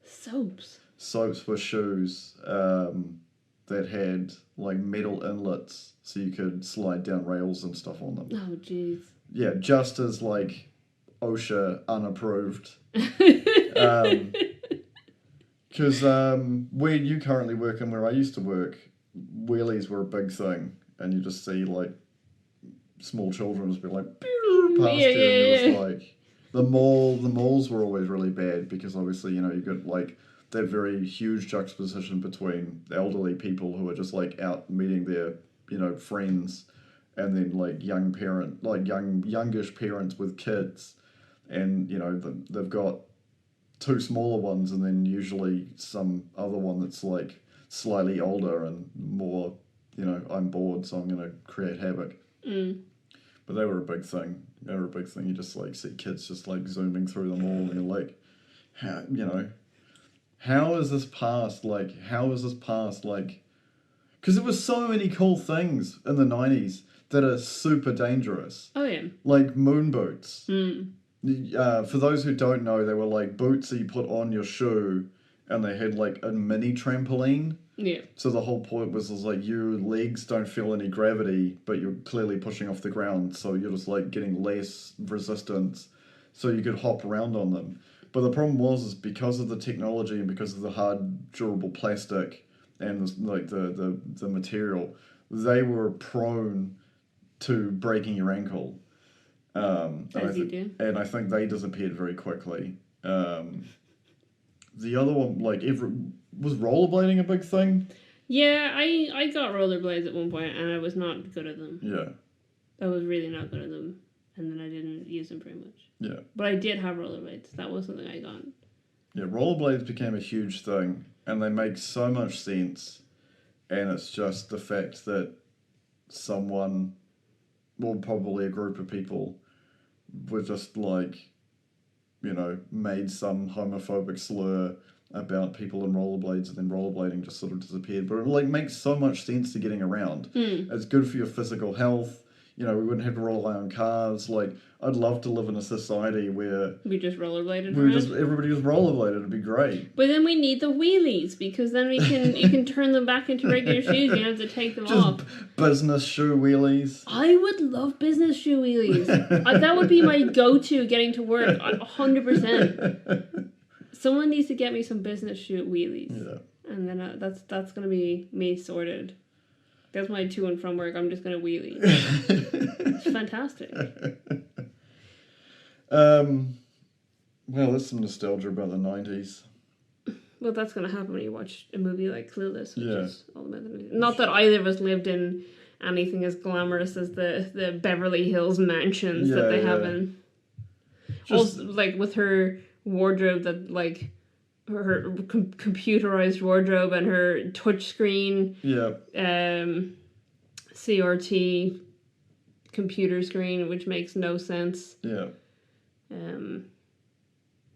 Soaps were shoes that had, like, metal inlets so you could slide down rails and stuff on them. Oh, jeez. Yeah, just as, like, OSHA unapproved. Because where you currently work and where I used to work, wheelies were a big thing, and you just see, like, small children just be like past you, and you're just like, the malls were always really bad because obviously, you got, like, that very huge juxtaposition between elderly people who are just, like, out meeting their, friends, and then, like, youngish parents with kids, and, they've got two smaller ones and then usually some other one that's, like, slightly older and more, I'm bored, so I'm going to create havoc. But they were a big thing. You just, like, see kids just, like, zooming through the mall, and you're like, how is this past? Like, because there was so many cool things in the 90s that are super dangerous. Oh, yeah. Like moon boots. For those who don't know, they were, like, boots that you put on your shoe, and they had, like, a mini trampoline. Yeah. So the whole point was like, your legs don't feel any gravity, but you're clearly pushing off the ground, so you're just, like, getting less resistance, so you could hop around on them. But the problem is because of the technology and because of the hard, durable plastic and the material, they were prone to breaking your ankle. As you do. And I think they disappeared very quickly. The other one, was rollerblading a big thing? Yeah, I got rollerblades at one point, and I was not good at them. Yeah. I was really not good at them, and then I didn't use them very much. Yeah. But I did have rollerblades. That was something I got. Yeah, rollerblades became a huge thing, and they make so much sense. And it's just the fact that someone, well, probably a group of people, were just made some homophobic slur about people in rollerblades, and then rollerblading just sort of disappeared. But it makes so much sense to getting around. It's good for your physical health. We wouldn't have to rely on cars. I'd love to live in a society where we just rollerbladed around. Everybody just rollerbladed. It'd be great. But then we need the wheelies, because then you can turn them back into regular shoes. You don't have to take them off. Business shoe wheelies. I would love business shoe wheelies. That would be my go-to getting to work. 100%. Someone needs to get me some business shoe wheelies. Yeah. And then that's gonna be me sorted. That's my to and from work. I'm just going to wheelie. It's fantastic. Well, there's some nostalgia about the 90s. Well, that's going to happen when you watch a movie like Clueless, which is all about the movie. Not that either of us lived in anything as glamorous as the Beverly Hills mansions that they have in. Also, with her wardrobe that, her computerized wardrobe and her touchscreen, CRT computer screen, which makes no sense. Yeah.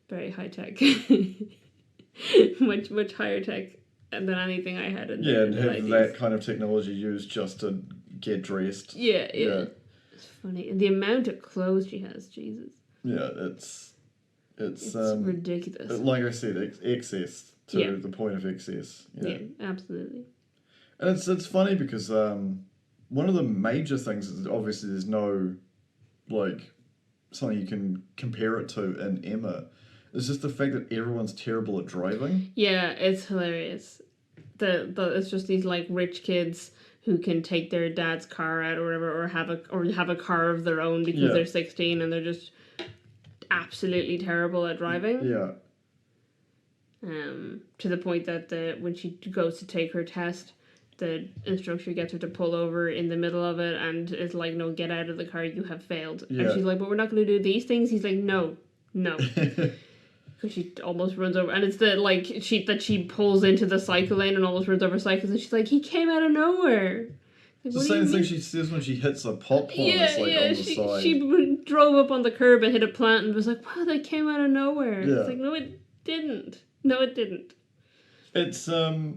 Very high tech, much higher tech than anything I had in and the have 90s. That kind of technology used just to get dressed. Yeah. It's funny, and the amount of clothes she has, Jesus. Yeah, it's ridiculous. Like I said, excess to the point of excess. Yeah, absolutely. And it's funny because one of the major things is obviously there's no something you can compare it to in Emma. It's just the fact that everyone's terrible at driving. Yeah, it's hilarious. It's just these rich kids who can take their dad's car out or whatever, or have a car of their own because they're 16 and they're just absolutely terrible at driving. Yeah. To the point that when she goes to take her test, the instructor gets her to pull over in the middle of it and is like, "No, get out of the car, you have failed." Yeah. And she's like, "But we're not going to do these things." He's like, No. Because she almost runs over, and it's she pulls into the cycle lane and almost runs over cyclists, and she's like, "He came out of nowhere." It's the same thing she says when she hits a pop plant on the side. She drove up on the curb and hit a plant and was like, "Wow, that came out of nowhere." Yeah. It's like, no, it didn't. No, it didn't. It's I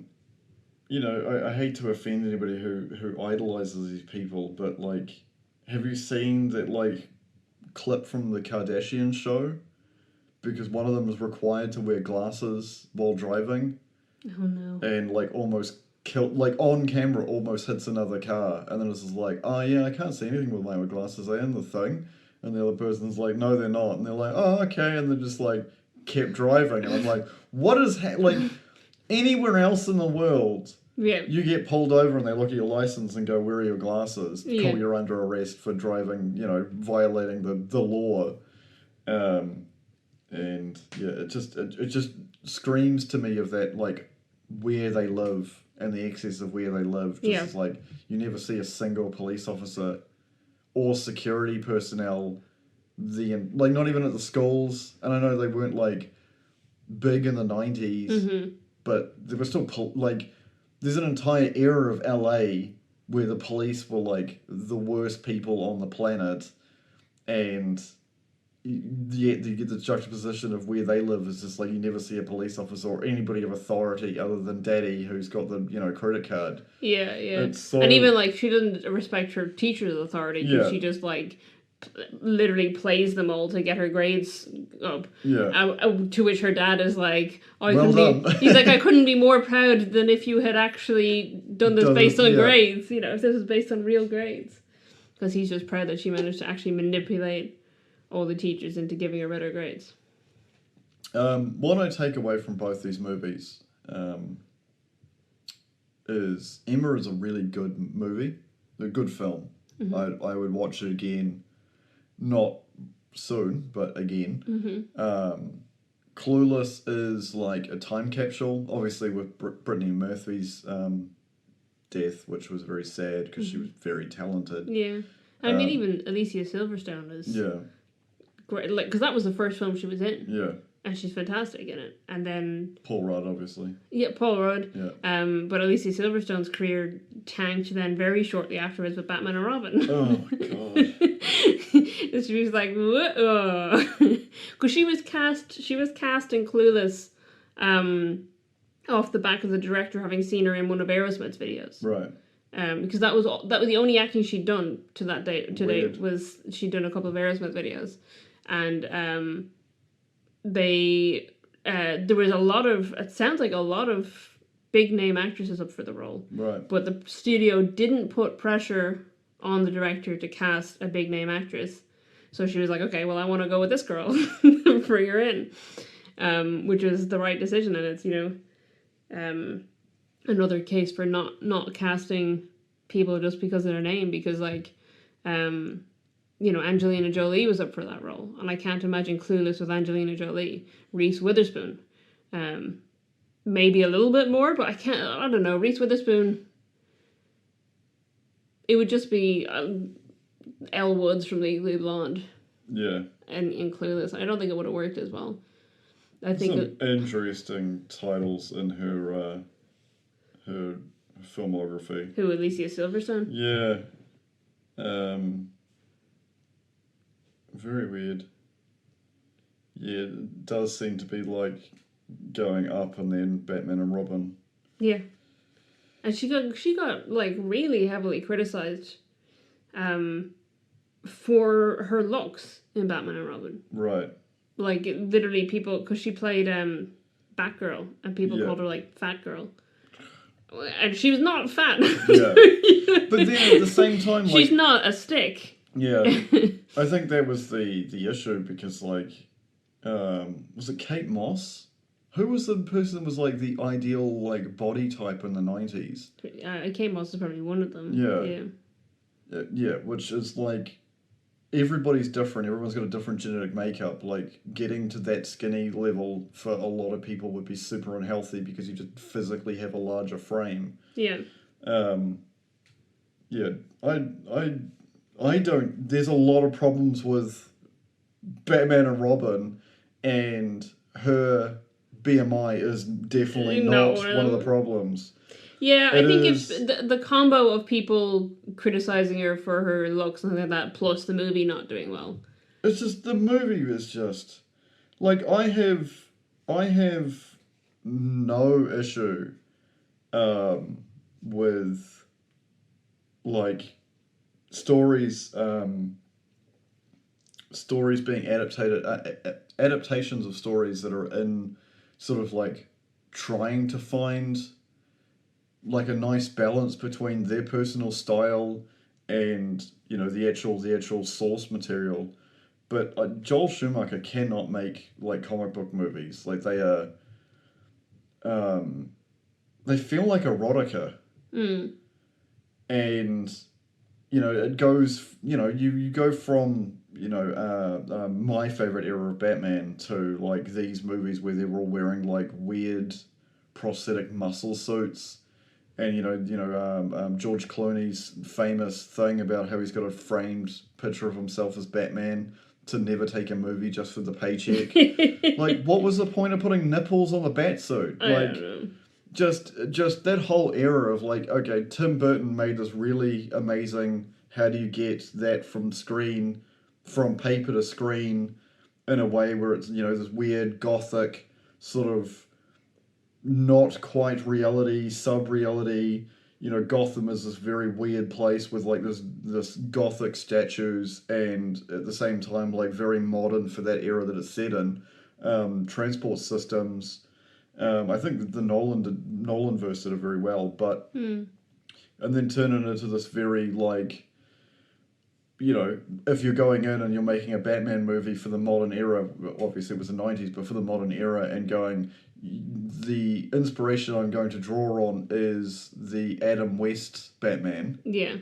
hate to offend anybody who idolizes these people, but have you seen that clip from the Kardashian show? Because one of them is required to wear glasses while driving. Oh no. And almost on camera almost hits another car, and then it's just oh yeah, I can't see anything with my glasses, are in the thing? And the other person's like, no, they're not, and they're like, oh okay, and they're just kept driving, and I'm like, what is anywhere else in the world, you get pulled over and they look at your license and go, where are your glasses? Yeah. Cool, you're under arrest for driving, violating the law, and it just screams to me of that where they live. And the excess of where they live, just you never see a single police officer or security personnel, not even at the schools. And I know they weren't big in the 90s, but there was still there's an entire era of LA where the police were the worst people on the planet, and yet you get the juxtaposition of where they live is just you never see a police officer or anybody of authority other than daddy who's got the credit card. Yeah. And even she doesn't respect her teacher's authority because she just literally plays them all to get her grades up. Yeah. To which her dad is he's I couldn't be more proud than if you had actually done this based on grades. If this was based on real grades, because he's just proud that she managed to actually manipulate all the teachers into giving her better grades. What I take away from both these movies is Emma is a really good movie, a good film. Mm-hmm. I would watch it again, not soon, but again. Mm-hmm. Clueless is like a time capsule, obviously with Brittany Murphy's death, which was very sad because she was very talented. Yeah, I mean even Alicia Silverstone is great, like because that was the first film she was in. Yeah. And she's fantastic in it. And then Paul Rudd, obviously. Yeah, Paul Rudd. Yeah. But Alicia Silverstone's career tanked then very shortly afterwards with Batman and Robin. Oh my god. She was like, whoa. Because she was cast in Clueless off the back of the director having seen her in one of Aerosmith's videos. Right. Because that was the only acting she'd done to date was she'd done a couple of Aerosmith videos. And there was it sounds like a lot of big name actresses up for the role. Right. But the studio didn't put pressure on the director to cast a big name actress. So she was like, okay, well, I want to go with this girl. Bring her in. Which was the right decision. And it's, another case for not casting people just because of their name. Because, Angelina Jolie was up for that role. And I can't imagine Clueless with Angelina Jolie. Reese Witherspoon. Maybe a little bit more, but I don't know. Reese Witherspoon, it would just be Elle Woods from Legally Blonde. Yeah. And in Clueless. I don't think it would have worked as well. I think some interesting titles in her filmography. Who, Alicia Silverstone? Yeah. Very weird. Yeah, it does seem to be like going up and then Batman and Robin. Yeah. And she got like really heavily criticized for her looks in Batman and Robin. Right. Like literally people, because she played Batgirl and people called her like Fat Girl. And she was not fat. Yeah. But then at the same time, she's not a stick. Yeah. I think that was the issue because was it Kate Moss? Who was the person that was like the ideal like body type in the 90s? Kate Moss is probably one of them. Yeah. Yeah, which is like everybody's different. Everyone's got a different genetic makeup. Like getting to that skinny level for a lot of people would be super unhealthy because you just physically have a larger frame. Yeah. Yeah. I don't. There's a lot of problems with Batman and Robin, and her BMI is definitely not one of the problems. Yeah, I think if the combo of people criticizing her for her looks and like that, plus the movie not doing well. It's just the movie is just like I have no issue with like stories being adaptations of stories that are in sort of like trying to find like a nice balance between their personal style and the actual source material. But Joel Schumacher cannot make like comic book movies. Like they are they feel like erotica. And it goes, you go from, my favorite era of Batman to, like, these movies where they're all wearing, like, weird prosthetic muscle suits. And, George Clooney's famous thing about how he's got a framed picture of himself as Batman to never take a movie just for the paycheck. Like, what was the point of putting nipples on the Batsuit? I don't know. Just that whole era of like, okay, Tim Burton made this really amazing, how do you get that from paper to screen in a way where it's, this weird gothic sort of not quite reality, sub-reality, Gotham is this very weird place with like this gothic statues and at the same time like very modern for that era that it's set in, transport systems. I think the Nolan verse did it very well, but and then turn it into this very like, you know, if you're going in and you're making a Batman movie for the modern era, obviously it was the 90s, but for the modern era, and going, the inspiration I'm going to draw on is the Adam West Batman. Yeah.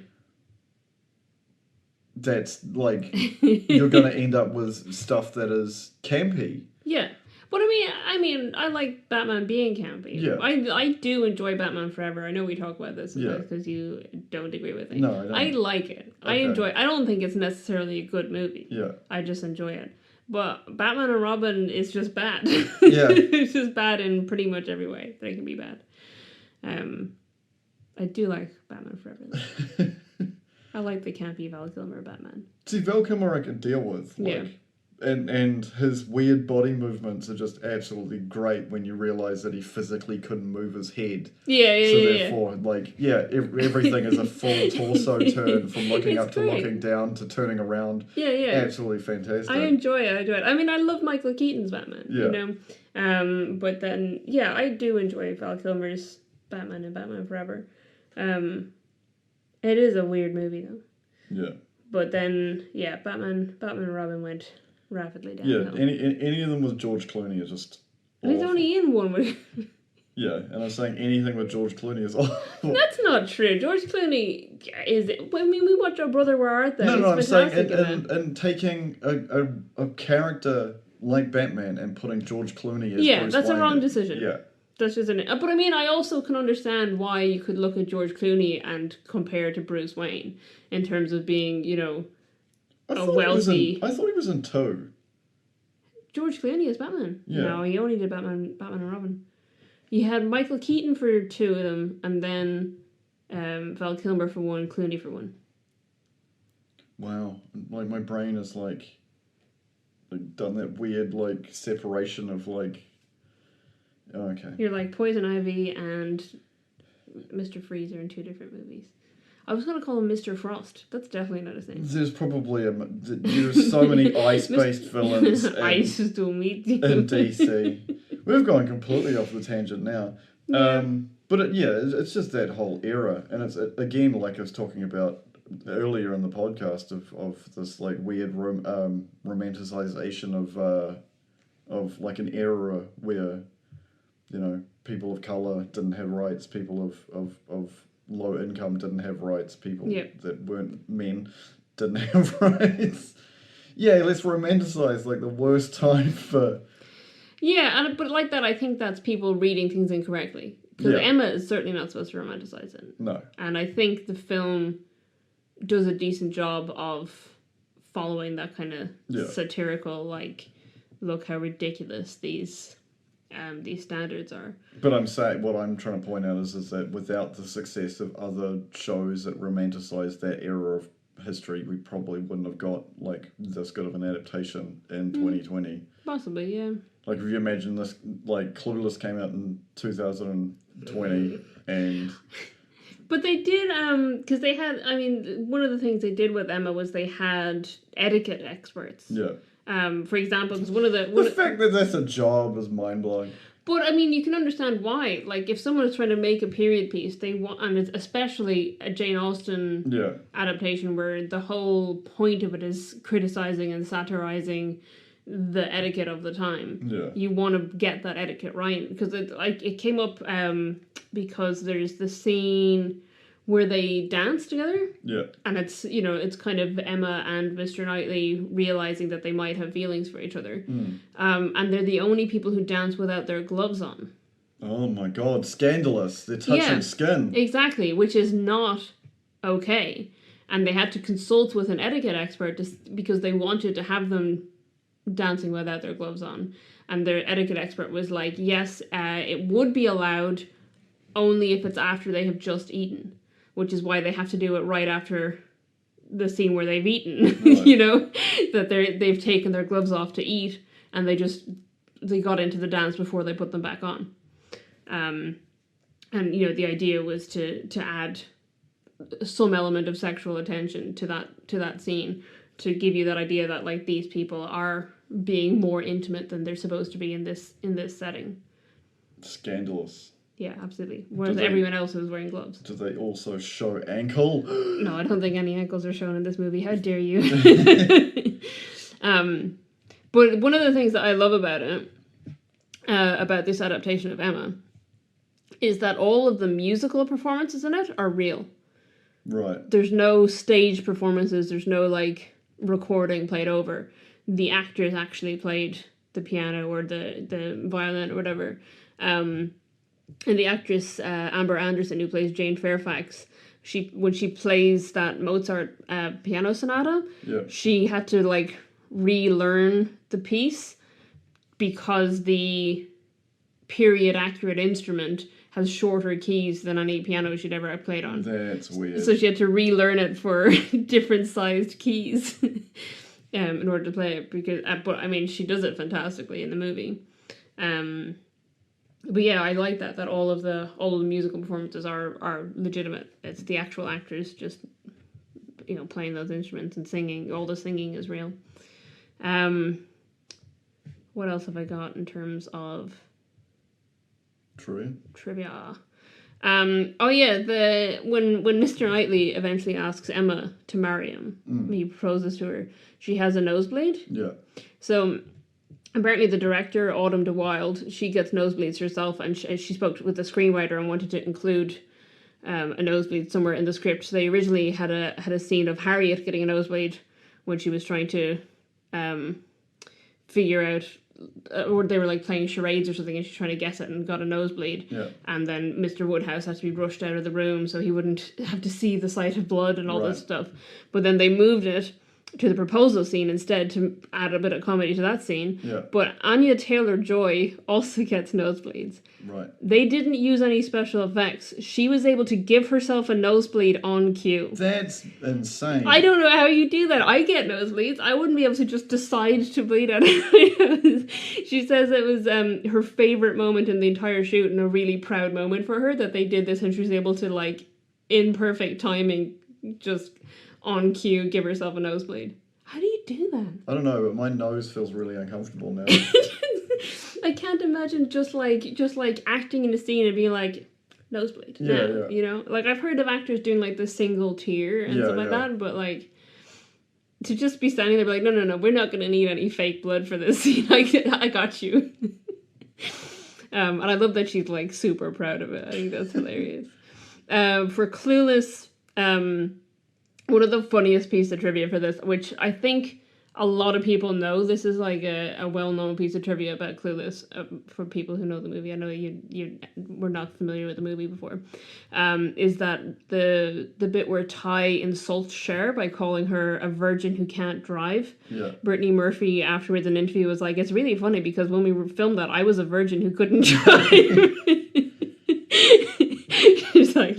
That's like, you're going to end up with stuff that is campy. Yeah. But I mean, I like Batman being campy. Yeah. I do enjoy Batman Forever. I know we talk about this because you don't agree with me. No, I don't. I like it. Okay. I enjoy it. I don't think it's necessarily a good movie. Yeah. I just enjoy it. But Batman and Robin is just bad. Yeah. It's just bad in pretty much every way that it can be bad. I do like Batman Forever, though. I like the campy Val Kilmer Batman. See, Val Kilmer I can deal with. Like, yeah. And his weird body movements are just absolutely great when you realise that he physically couldn't move his head. Yeah. So therefore, everything is a full torso turn from looking up to looking down to turning around. Yeah. Absolutely fantastic. I enjoy it. I mean, I love Michael Keaton's Batman. Yeah. You know, but then I do enjoy Val Kilmer's Batman and Batman Forever. It is a weird movie though. Yeah. But then Batman and Robin went rapidly downhill. Yeah, any of them with George Clooney is just awful. He's only in one with... Yeah, and I'm saying anything with George Clooney is awful. That's not true. George Clooney is... I mean, we watch Oh Brother, Where Art Thou? No, I'm saying in taking a character like Batman and putting George Clooney as Bruce that's Wayne, a wrong decision. Yeah. That's just but I mean, I also can understand why you could look at George Clooney and compare to Bruce Wayne in terms of being, you know... I thought he was in 2. George Clooney is Batman. Yeah. No, he only did Batman and Robin. You had Michael Keaton for 2 of them, and then Val Kilmer for 1, Clooney for 1. Wow, like my brain is like done that weird like separation of like. Oh, okay. You're like Poison Ivy and Mr. Freeze are in 2 different movies. I was going to call him Mr. Frost. That's definitely not his name. There's probably there's so many ice-based villains. Ice is to meet you. In DC. We've gone completely off the tangent now. Yeah. But it's just that whole era. And it's, again, like I was talking about earlier in the podcast of this like weird romanticization of like an era where, you know, people of colour didn't have rights, people of low income didn't have rights, people that weren't men didn't have rights. Yeah, let's romanticize like the worst time for... Yeah, but like that, I think that's people reading things incorrectly. Because Emma is certainly not supposed to romanticize it. No. And I think the film does a decent job of following that kind of satirical, like, look how ridiculous these standards are. But I'm saying, what I'm trying to point out is that without the success of other shows that romanticize that era of history, we probably wouldn't have got like this good of an adaptation in 2020. Possibly, yeah. Like if you imagine this, like Clueless came out in 2020 and... But they did, because they had, I mean, one of the things they did with Emma was they had etiquette experts. Yeah. For example, because the fact that that's a job is mind-blowing. But, I mean, you can understand why. Like, if someone is trying to make a period piece, they want, and it's especially a Jane Austen adaptation where the whole point of it is criticizing and satirizing the etiquette of the time. Yeah. You want to get that etiquette right. Because it came up because there's the scene where they dance together. Yeah. And it's, you know, it's kind of Emma and Mr. Knightley realizing that they might have feelings for each other. And they're the only people who dance without their gloves on. Oh my God, scandalous. They're touching skin. Exactly, which is not okay. And they had to consult with an etiquette expert because they wanted to have them dancing without their gloves on. And their etiquette expert was like, yes, it would be allowed only if it's after they have just eaten. Which is why they have to do it right after the scene where they've eaten. Right. You know, that they've taken their gloves off to eat, and they got into the dance before they put them back on. And you know, the idea was to add some element of sexual attention to that scene, to give you that idea that like these people are being more intimate than they're supposed to be in this setting. Scandalous. Yeah, absolutely. Whereas everyone else is wearing gloves. Do they also show ankle? No, I don't think any ankles are shown in this movie. How dare you? But one of the things that I love about it, about this adaptation of Emma, is that all of the musical performances in it are real. Right. There's no stage performances. There's no, like, recording played over. The actors actually played the piano or the violin or whatever. And the actress, Amber Anderson, who plays Jane Fairfax, when she plays that Mozart piano sonata, she had to, like, relearn the piece because the period-accurate instrument has shorter keys than any piano she'd ever played on. That's weird. So she had to relearn it for different sized keys in order to play it. Because, but I mean, she does it fantastically in the movie. But yeah, I like that all of the musical performances are legitimate. It's the actual actors just, you know, playing those instruments and singing. All the singing is real. What else have I got in terms of trivia? Oh yeah, when Mr. Knightley eventually asks Emma to marry him, he proposes to her. She has a nosebleed. Yeah. So apparently the director, Autumn de Wilde, she gets nosebleeds herself, and she spoke with the screenwriter and wanted to include a nosebleed somewhere in the script. So they originally had a scene of Harriet getting a nosebleed when she was trying to figure out, or they were like playing charades or something, and she's trying to guess it and got a nosebleed. Yeah. And then Mr. Woodhouse had to be rushed out of the room so he wouldn't have to see the sight of blood and all this stuff. But then they moved it to the proposal scene instead to add a bit of comedy to that scene. Yeah. But Anya Taylor-Joy also gets nosebleeds. Right. They didn't use any special effects. She was able to give herself a nosebleed on cue. That's insane. I don't know how you do that. I get nosebleeds. I wouldn't be able to just decide to bleed out. She says it was her favorite moment in the entire shoot and a really proud moment for her that they did this, and she was able to, like, in perfect timing, just on cue, give herself a nosebleed. How do you do that? I don't know, but my nose feels really uncomfortable now. I can't imagine just like acting in a scene and being like, nosebleed. Yeah. You know? Like, I've heard of actors doing, like, the single tear and stuff like that, but, like, to just be standing there and be like, no, we're not going to need any fake blood for this scene. I got you. And I love that she's, like, super proud of it. I think that's hilarious. For Clueless, one of the funniest pieces of trivia for this, which I think a lot of people know, this is like a well-known piece of trivia about Clueless for people who know the movie. I know you were not familiar with the movie before. Is that the bit where Ty insults Cher by calling her a virgin who can't drive. Yeah. Brittany Murphy afterwards in an interview was like, it's really funny because when we filmed that, I was a virgin who couldn't drive. She's like,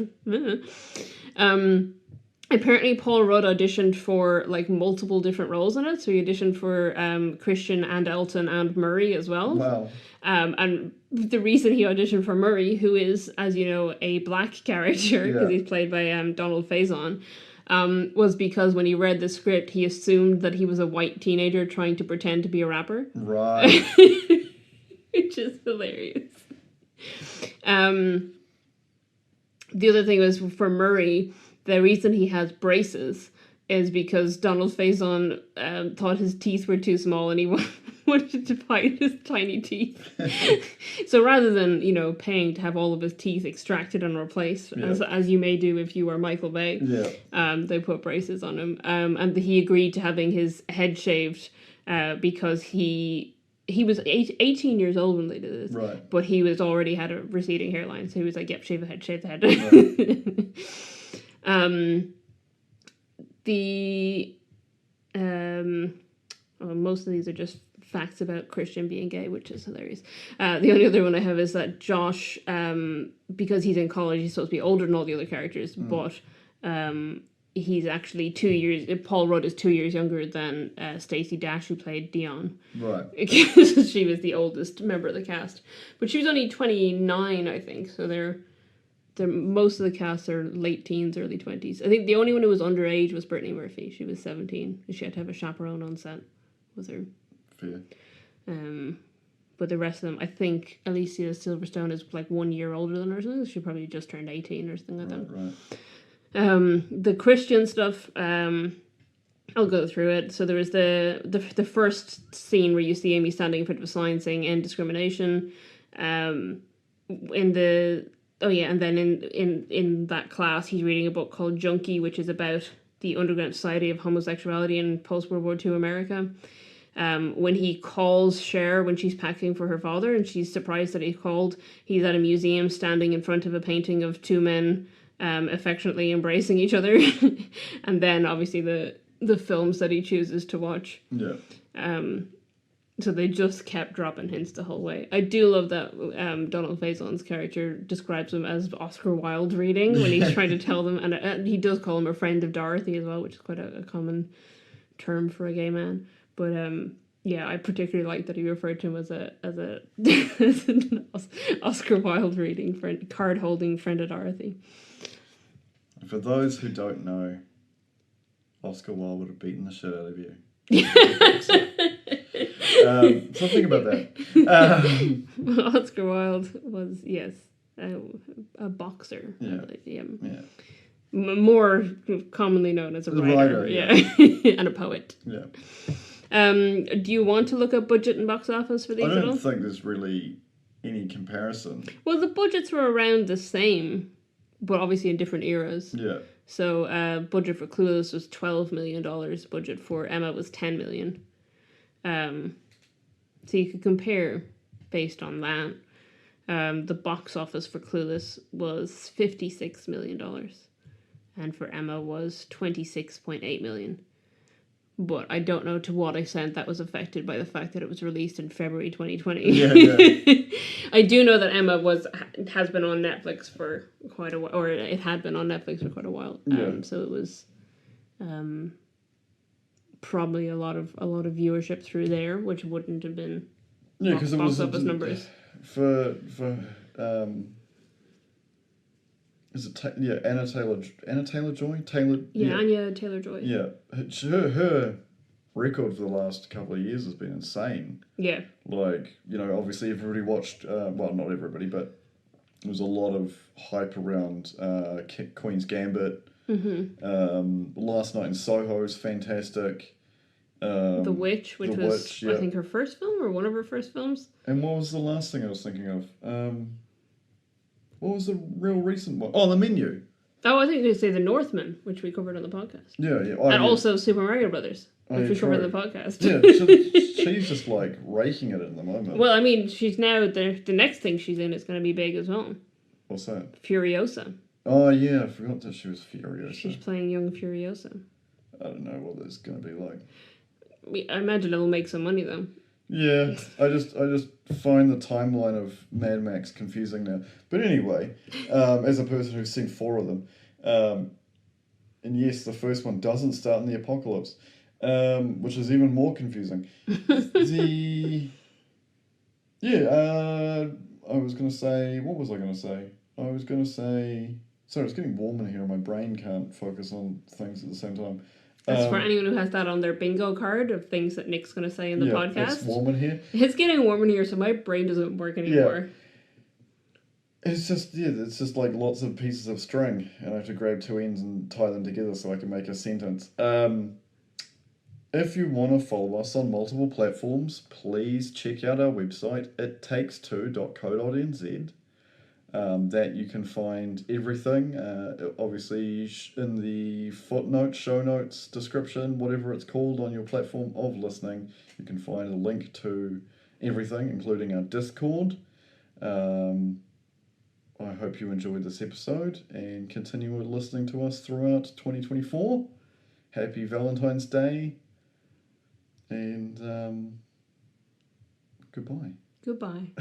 apparently Paul Rudd auditioned for, like, multiple different roles in it. So he auditioned for Christian and Elton and Murray as well. Wow. And the reason he auditioned for Murray, who is, as you know, a black character, because he's played by Donald Faison, was because when he read the script, he assumed that he was a white teenager trying to pretend to be a rapper. Right. Which is hilarious. The other thing was for Murray, the reason he has braces is because Donald Faison thought his teeth were too small and he wanted to hide his tiny teeth. So rather than, you know, paying to have all of his teeth extracted and replaced, as you may do if you were Michael Bay, they put braces on him. And he agreed to having his head shaved because he was 18 years old when they did this. Right. But he was already had a receding hairline. So he was like, yep, shave the head. Right. Most of these are just facts about Christian being gay, which is hilarious. The only other one I have is that Josh, because he's in college, he's supposed to be older than all the other characters, but he's actually 2 years. Paul Rudd is 2 years younger than Stacey Dash, who played Dion. Right. Because she was the oldest member of the cast, but she was only 29, I think. So they're most of the cast are late teens, early 20s. I think the only one who was underage was Brittany Murphy. She was 17. She had to have a chaperone on set with her. Fair. But but the rest of them, I think Alicia Silverstone is like 1 year older than her, so she probably just turned 18 or something like that. Right. The Christian stuff, I'll go through it. So there was the first scene where you see Amy standing in front of a sign saying "End discrimination." And then in that class, he's reading a book called Junkie, which is about the underground society of homosexuality in post-World War II America. When he calls Cher when she's packing for her father, and she's surprised that he called, he's at a museum standing in front of a painting of two men affectionately embracing each other. And then obviously the films that he chooses to watch. Yeah. So they just kept dropping hints the whole way. I do love that Donald Faison's character describes him as Oscar Wilde reading when he's trying to tell them, and he does call him a friend of Dorothy as well, which is quite a common term for a gay man. But yeah, I particularly like that he referred to him as an Oscar Wilde reading friend, card holding friend of Dorothy. For those who don't know, Oscar Wilde would have beaten the shit out of you. So think about that. Oscar Wilde was, yes, a boxer. Yeah. More commonly known as a writer. Yeah. And a poet. Yeah. Do you want to look up budget and box office for these I at all? don't think there's really any comparison. Well, the budgets were around the same, but obviously in different eras. Yeah. So budget for Clueless was $12 million. Budget for Emma was $10 million. So you could compare based on that. The box office for Clueless was $56 million. And for Emma was $26.8 million. But I don't know to what extent that was affected by the fact that it was released in February 2020. Yeah. I do know that Emma has been on Netflix for quite a while, or it had been on Netflix for quite a while. So it was probably a lot of viewership through there, which wouldn't have been because box office numbers for is it Anya Taylor-Joy? Anya Taylor-Joy. Yeah, her record for the last couple of years has been insane. Yeah, like, obviously everybody watched. Well, not everybody, but there was a lot of hype around Queen's Gambit. Mm-hmm. Last Night in Soho is fantastic. The Witch, which was yeah. I think her first film or one of her first films. And what was the last thing I was thinking of? What was the real recent one? Oh, The Menu. Oh, I think they say The Northman, which we covered on the podcast. Yeah. And also Super Mario Brothers, which we covered on the podcast. Yeah, she's just like raking it at the moment. Well, I mean, she's now, the next thing she's in is going to be big as well. What's that? Furiosa. Oh, yeah, I forgot that she was Furiosa. She's playing young Furiosa. I don't know what that's going to be like. I imagine it'll make some money, though. Yeah, I just find the timeline of Mad Max confusing now. But anyway, as a person who's seen 4 of them, and yes, the first one doesn't start in the apocalypse, which is even more confusing. I was going to say, what was I going to say? I was going to say, sorry, it's getting warm in here and my brain can't focus on things at the same time. That's for anyone who has that on their bingo card of things that Nick's going to say in the podcast. It's warm in here. It's getting warm in here, so my brain doesn't work anymore. Yeah. It's just like lots of pieces of string, and I have to grab 2 ends and tie them together so I can make a sentence. If you want to follow us on multiple platforms, please check out our website, ittakes2.co.nz. That you can find everything, obviously in the footnote, show notes, description, whatever it's called on your platform of listening. You can find a link to everything, including our Discord. I hope you enjoyed this episode and continue listening to us throughout 2024. Happy Valentine's Day, and goodbye. Goodbye.